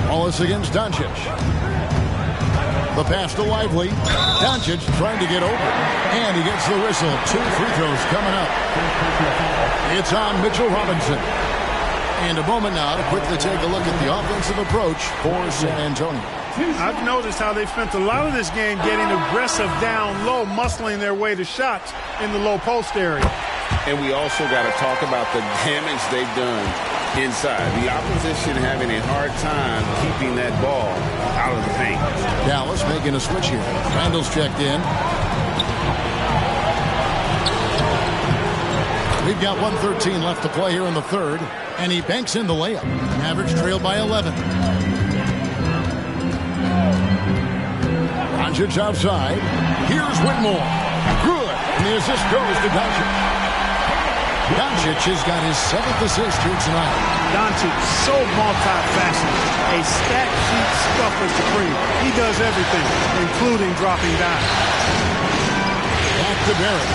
Wallace against Doncic. The pass to Lively. Doncic trying to get open. And he gets the whistle. 2 free throws coming up. It's on Mitchell Robinson. And a moment now to quickly take a look at the offensive approach for San Antonio. I've noticed how they spent a lot of this game getting aggressive down low, muscling their way to shots in the low post area. And we also got to talk about the damage they've done inside. The opposition having a hard time keeping that ball out of the paint. Dallas making a switch here. Randall's checked in. We've got 1:13 left to play here in the third, and he banks in the layup. Mavericks trail by 11. Doncic outside. Here's Whitmore. Good. And the assist goes to Doncic. Doncic has got his 7th assist here tonight. Doncic, so multifaceted. A stat sheet stuffer supreme. He does everything, including dropping dimes. Back to Barrett.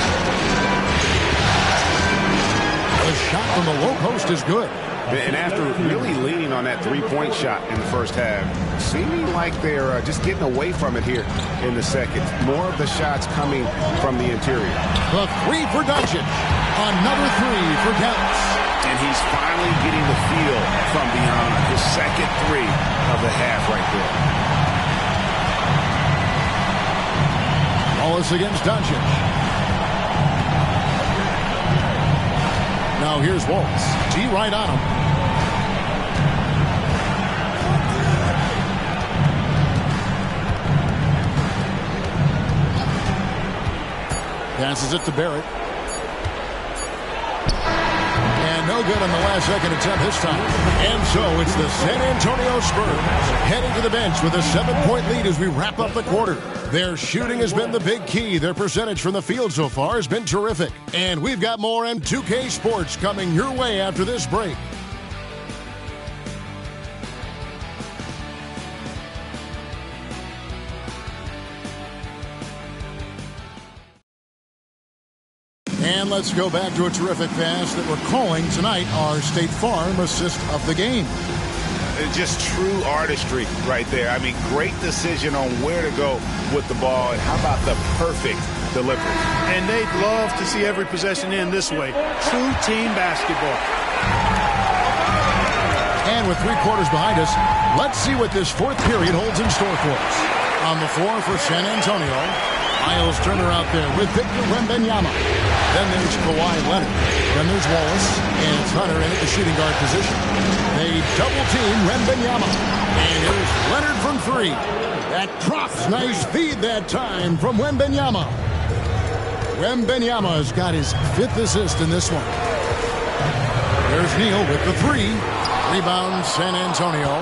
The shot from the low post is good. And after really leaning on that three-point shot in the first half, seeming like they're just getting away from it here in the second. More of the shots coming from the interior. The 3 for Doncic. Another 3 for Dallas. And he's finally getting the feel from beyond. His second 3 of the half right there. Wallace against Doncic. Now here's Wallace. T right on him. Passes it to Barrett. And no good on the last second attempt this time. And so it's the San Antonio Spurs heading to the bench with a 7-point lead as we wrap up the quarter. Their shooting has been the big key. Their percentage from the field so far has been terrific. And we've got more M2K Sports coming your way after this break. And let's go back to a terrific pass that we're calling tonight our State Farm assist of the game. Just true artistry right there. I mean, great decision on where to go with the ball. And how about the perfect delivery? And they'd love to see every possession end this way. True team basketball. And with 3 quarters behind us, let's see what this 4th period holds in store for us. On the floor for San Antonio, Miles Turner out there with Victor Wembanyama. Then there's Kawhi Leonard. Then there's Wallace. And it's Hunter in at the shooting guard position. They double-team Wembanyama. And here's Leonard from 3. That drops. Nice feed that time from Wembanyama. Wembanyama has got his 5th assist in this one. There's Neal with the 3. Rebound, San Antonio.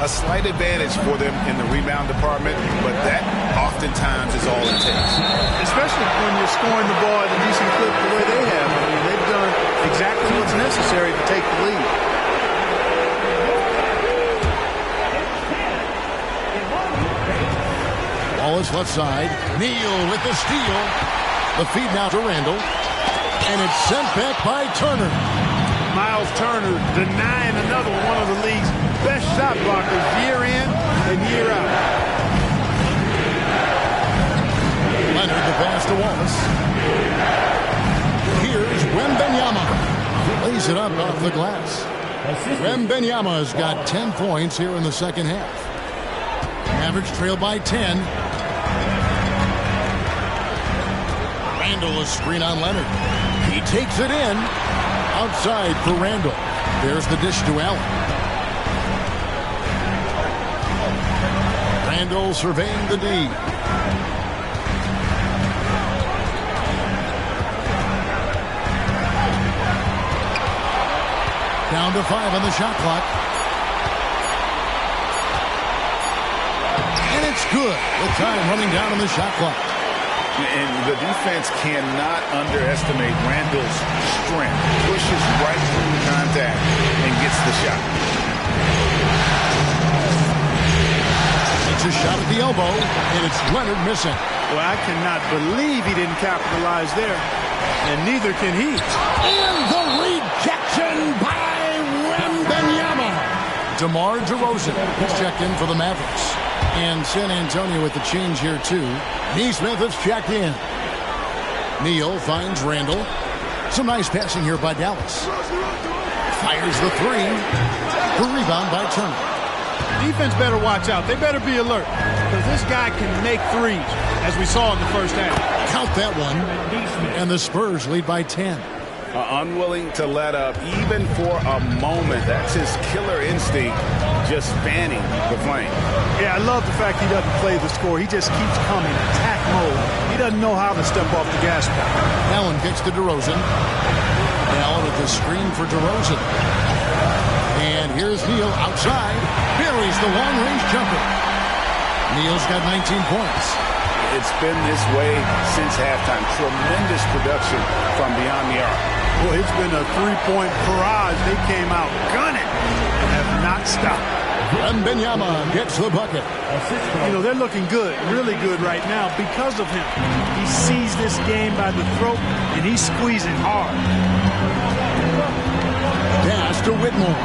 A slight advantage for them in the rebound department, but that oftentimes is all it takes. Especially when you're scoring the ball at a decent clip the way they have. I mean, they've done exactly what's necessary to take the lead. Wallace left side. Neal with the steal. The feed now to Randall. And it's sent back by Turner. Miles Turner denying another one of the league's best shot blockers year in and year out. Leonard the pass to Wallace. Here's Wembanyama. Lays it up off the glass. Wembanyama has got 10 points here in the second half. Mavericks trail by 10. Randall a screen on Leonard. He takes it in. Outside for Randall. There's the dish to Allen. Randall surveying the D. Down to 5 on the shot clock. And it's good. With time running down on the shot clock. And the defense cannot underestimate Randall's strength. Pushes right through contact and gets the shot. a shot at the elbow, and it's Leonard missing. Well, I cannot believe he didn't capitalize there, and neither can he. And the rejection by Wembanyama. DeMar DeRozan has checked in for the Mavericks. And San Antonio with the change here, too. Neesmith has checked in. Neal finds Randall. Some nice passing here by Dallas. Fires the three. The rebound by Turner. Defense better watch out. They better be alert, because this guy can make threes, as we saw in the first half. Count that one. And the Spurs lead by 10. Unwilling to let up, even for a moment. That's his killer instinct, just fanning the flame. Yeah, I love the fact he doesn't play the score. He just keeps coming, attack mode. He doesn't know how to step off the gas pedal. Allen kicks to DeRozan. Allen with the screen for DeRozan. And here's Neal outside. Buries the long-range jumper. Neal's got 19 points. It's been this way since halftime. Tremendous production from beyond the arc. Well, it's been a three-point barrage. They came out gunning and have not stopped. Wembanyama gets the bucket. You know, they're looking good, really good right now because of him. He sees this game by the throat, and he's squeezing hard. Pass to Whitmore.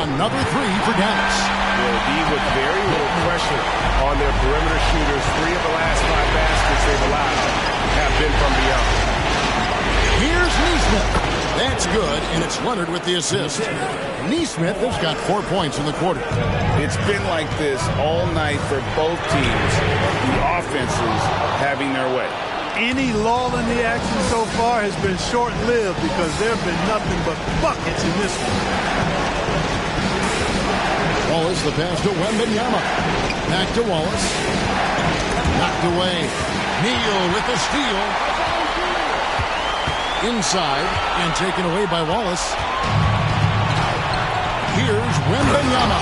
Another three for Dallas. Will be with very little pressure on their perimeter shooters. 3 of the last 5 baskets they've allowed have been from beyond. Here's Neesmith. That's good, and it's Leonard with the assist. Neesmith has got 4 points in the quarter. It's been like this all night for both teams. The offenses having their way. Any lull in the action so far has been short-lived, because there have been nothing but buckets in this one. Wallace, the pass to Wembanyama. Back to Wallace. Knocked away. Neal with the steal. Inside and taken away by Wallace. Here's Wembanyama.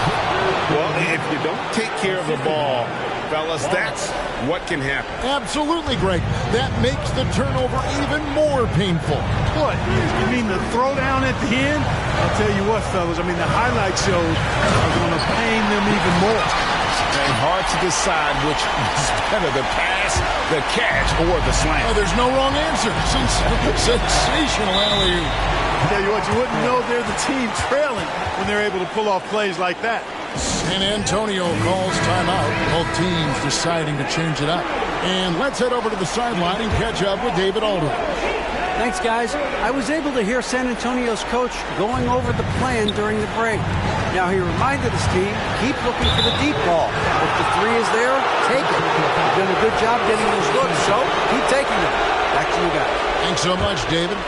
Well, if you don't take care of the ball, fellas, that's what can happen. Absolutely, Greg. That makes the turnover even more painful. What? You mean the throwdown at the end? I'll tell you what, fellas. I mean, the highlight shows are going to pain them even more. And hard to decide which is better, the pass, the catch, or the slam. Oh, there's no wrong answer. Sensational alley-oop. I tell you what, you wouldn't know they're the team trailing when they're able to pull off plays like that. San Antonio calls timeout. Both teams deciding to change it up. And let's head over to the sideline and catch up with David Aldridge. Thanks, guys. I was able to hear San Antonio's coach going over the plan during the break. Now, he reminded his team, keep looking for the deep ball. If the three is there, take it. You've done a good job getting those looks, so keep taking them. Back to you guys. Thanks so much, David.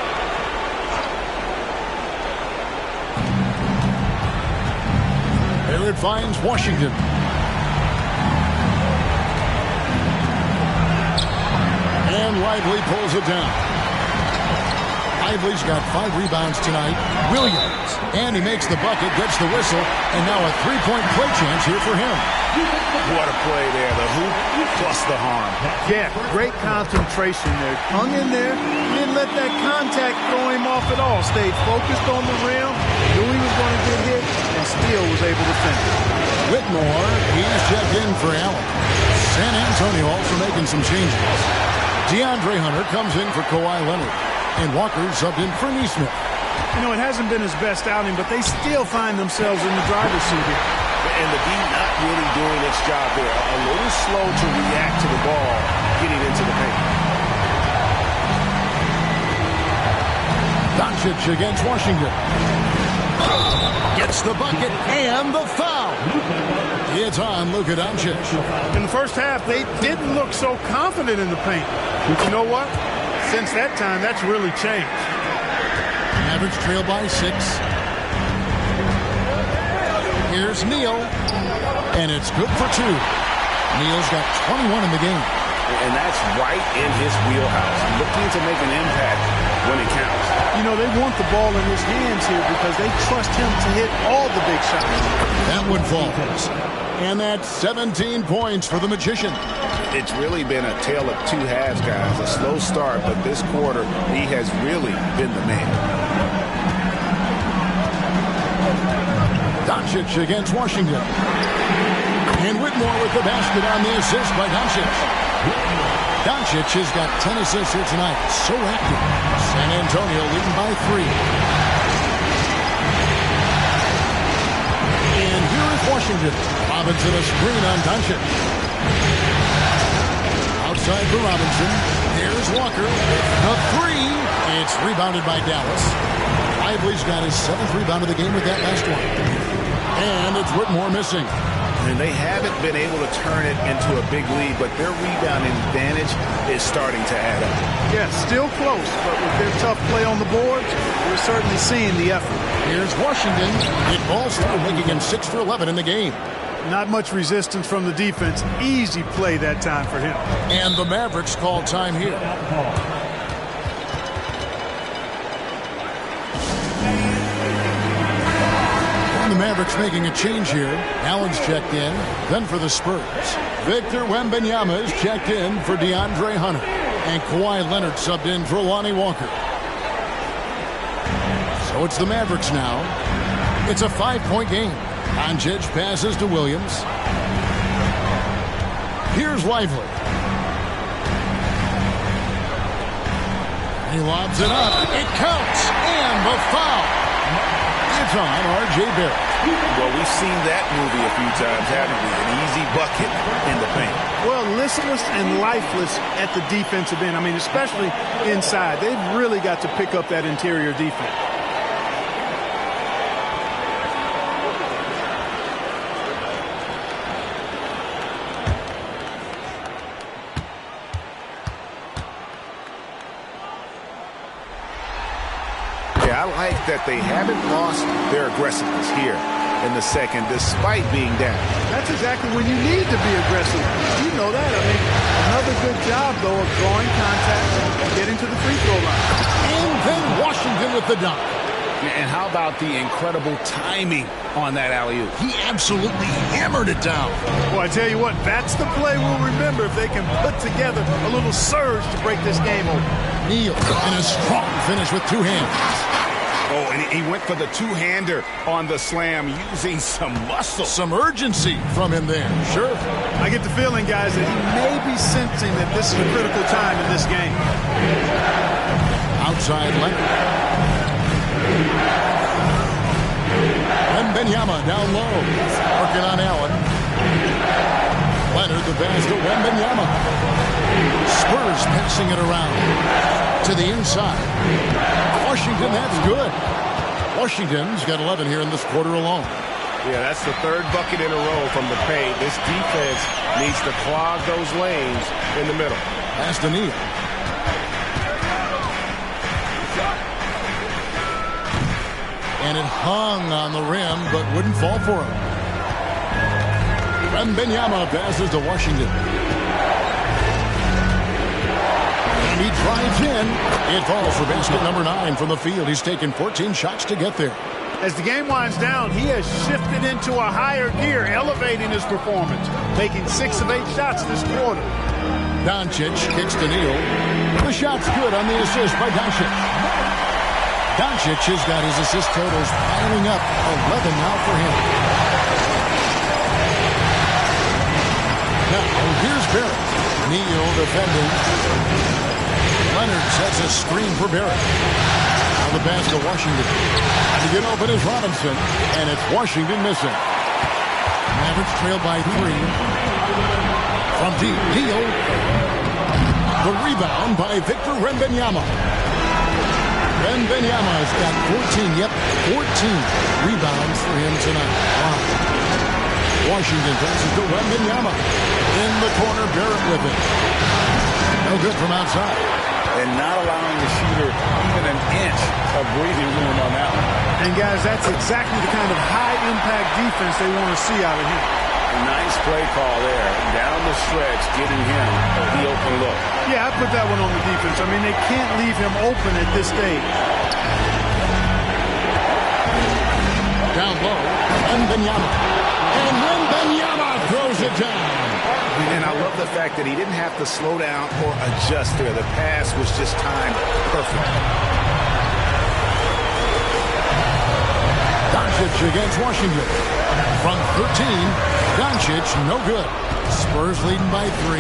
Here it finds Washington. And Lively pulls it down. Lively's got 5 rebounds tonight. Williams. And he makes the bucket, gets the whistle, and now a 3-point play chance here for him. What a play there. The hoop plus the harm. Yeah, great concentration there. Hung in there, didn't let that contact throw him off at all. Stayed focused on the rim, knew he was going to get hit, and still was able to finish. Whitmore, he's checked in for Allen. San Antonio also making some changes. DeAndre Hunter comes in for Kawhi Leonard. And Walker's subbed in for Neesmith. You know, it hasn't been his best outing, but they still find themselves in the driver's seat here. And the D not really doing its job there. A little slow to react to the ball getting into the paint. Doncic against Washington. Gets the bucket and the foul. It's on Luka Doncic. In the first half, they didn't look so confident in the paint. But you know what? Since that time, that's really changed. Mavericks trail by 6. Here's Neal. And it's good for 2. Neal's got 21 in the game. And that's right in his wheelhouse. Looking to make an impact when it counts. You know, they want the ball in his hands here because they trust him to hit all the big shots. That one falls. And that's 17 points for the Magician. It's really been a tale of 2 halves, guys. A slow start, but this quarter, he has really been the man. Doncic against Washington. And Whitmore with the basket on the assist by Doncic. Doncic has got 10 assists here tonight. So active. San Antonio leading by 3. And here is Washington. Robinson a screen on Doncic. Outside for Robinson. Here's Walker. The 3. It's rebounded by Dallas. Lively's got his 7th rebound of the game with that last one. And it's Whitmore missing. And they haven't been able to turn it into a big lead, but their rebounding advantage is starting to add up. Yeah, still close, but with their tough play on the boards, we're certainly seeing the effort. Here's Washington. It balls through, making him 6 for 11 in the game. Not much resistance from the defense. Easy play that time for him. And the Mavericks call time here. The Mavericks making a change here. Allen's checked in. Then for the Spurs, Victor Wembanyama is checked in for DeAndre Hunter. And Kawhi Leonard subbed in for Lonnie Walker. So it's the Mavericks now. It's a 5-point game. Doncic passes to Williams. Here's Lively. He lobs it up. It counts. And the foul. It's on R.J. Barrett. Well, we've seen that movie a few times, haven't we? An easy bucket in the paint. Well, listless and lifeless at the defensive end. I mean, especially inside. They've really got to pick up that interior defense. I like that they haven't lost their aggressiveness here in the second, despite being down. That's exactly when you need to be aggressive. You know that. I mean, another good job, though, of drawing contact and getting to the free throw line. And then Washington with the dunk. And how about the incredible timing on that alley-oop? He absolutely hammered it down. Well, I tell you what, that's the play we'll remember if they can put together a little surge to break this game over. Neal and a strong finish with 2 hands. Oh, and he went for the two-hander on the slam using some muscle. Some urgency from him there. Sure. I get the feeling, guys, that he may be sensing that this is a critical time in this game. Outside Leonard. Wembanyama down low. Working on Allen. Leonard the pass to Wembanyama. Spurs passing it around. To the inside. Washington, that's good. Washington's got 11 here in this quarter alone. Yeah, that's the 3rd bucket in a row from the paint. This defense needs to clog those lanes in the middle. Pass to Neal. And it hung on the rim, but wouldn't fall for him. Wembanyama passes to Washington. And he drives in. It falls for basket number 9 from the field. He's taken 14 shots to get there. As the game winds down, he has shifted into a higher gear, elevating his performance, making 6 of 8 shots this quarter. Doncic kicks to Neal. The shot's good on the assist by Doncic. Doncic has got his assist totals piling up. 11 now for him. Now, here's Barrett. Neal defending. Leonard sets a screen for Barrett. Now the pass to Washington. To get open is Robinson, and it's Washington missing. Mavericks trail by 3. From deep, Neal. The rebound by Victor Wembanyama. Wembanyama's got 14, 14 rebounds for him tonight. Wow. Washington passes to Wembanyama. In the corner, Barrett with it. No good from outside. And not allowing the shooter even an inch of breathing room on that one. And, guys, that's exactly the kind of high-impact defense they want to see out of him. Nice play call there. Down the stretch, getting him the open look. Yeah, I put that one on the defense. I mean, they can't leave him open at this stage. Down low, Wembanyama. And Wembanyama throws it down. And I love the fact that he didn't have to slow down or adjust there. The pass was just timed perfect. Doncic against Washington. From 13, Doncic, no good. Spurs leading by 3.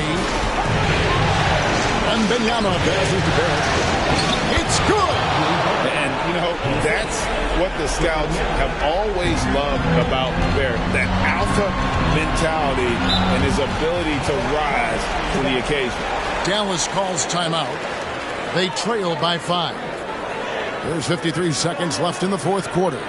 And Wembanyama passes to Barrett. It's good! And, you know, that's what the scouts have always loved about Barrett, that alpha mentality and his ability to rise to the occasion. Dallas calls timeout. They trail by 5. There's 53 seconds left in the fourth quarter.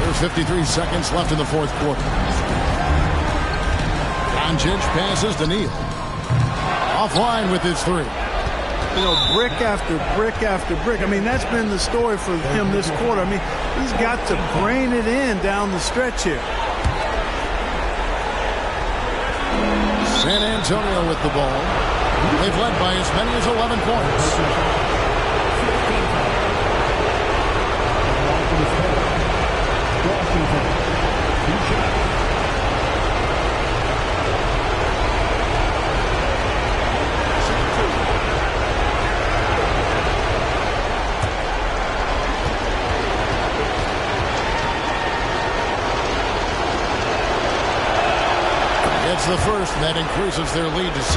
There's 53 seconds left in the fourth quarter. Doncic passes to Neal. Offline with his 3. You know, brick after brick after brick. I mean, that's been the story for him this quarter. I mean, he's got to brain it in down the stretch here. San Antonio with the ball. They've led by as many as 11 points. It's the first, and that increases their lead to 6.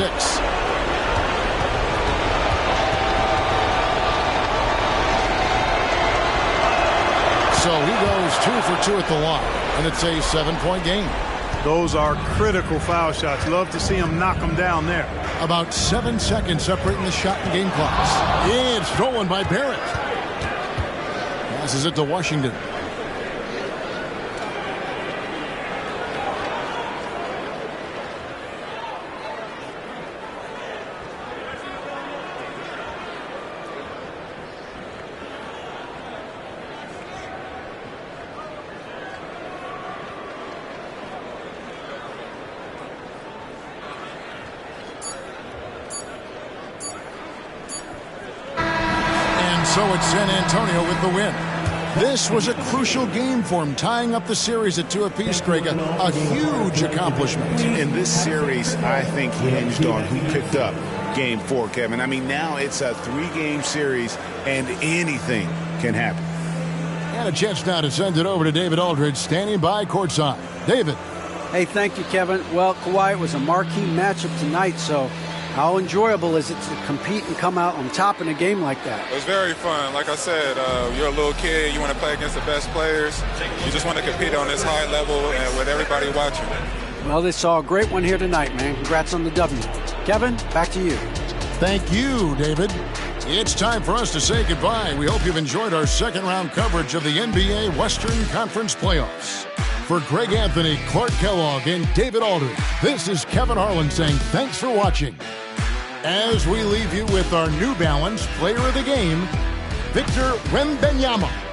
So he goes 2 for 2 at the line, and it's a 7-point game. Those are critical foul shots. Love to see him knock them down there. About 7 seconds separating the shot and game clocks. It's stolen by Barrett. Passes it to Washington. So it's San Antonio with the win. This was a crucial game for him, tying up the series at 2 apiece, Greg. A huge accomplishment. In this series, I think hinged on who picked up Game 4, Kevin. I mean, now it's a 3-game series, and anything can happen. And a chance now to send it over to David Aldridge, standing by courtside. David. Hey, thank you, Kevin. Well, Kawhi, it was a marquee matchup tonight, so how enjoyable is it to compete and come out on top in a game like that? It was very fun. Like I said, you're a little kid. You want to play against the best players. You just want to compete on this high level and with everybody watching. Well, they saw a great one here tonight, man. Congrats on the W. Kevin, back to you. Thank you, David. It's time for us to say goodbye. We hope you've enjoyed our second-round coverage of the NBA Western Conference Playoffs. For Greg Anthony, Clark Kellogg, and David Aldridge, this is Kevin Harlan saying thanks for watching. As we leave you with our New Balance Player of the Game, Victor Wembanyama.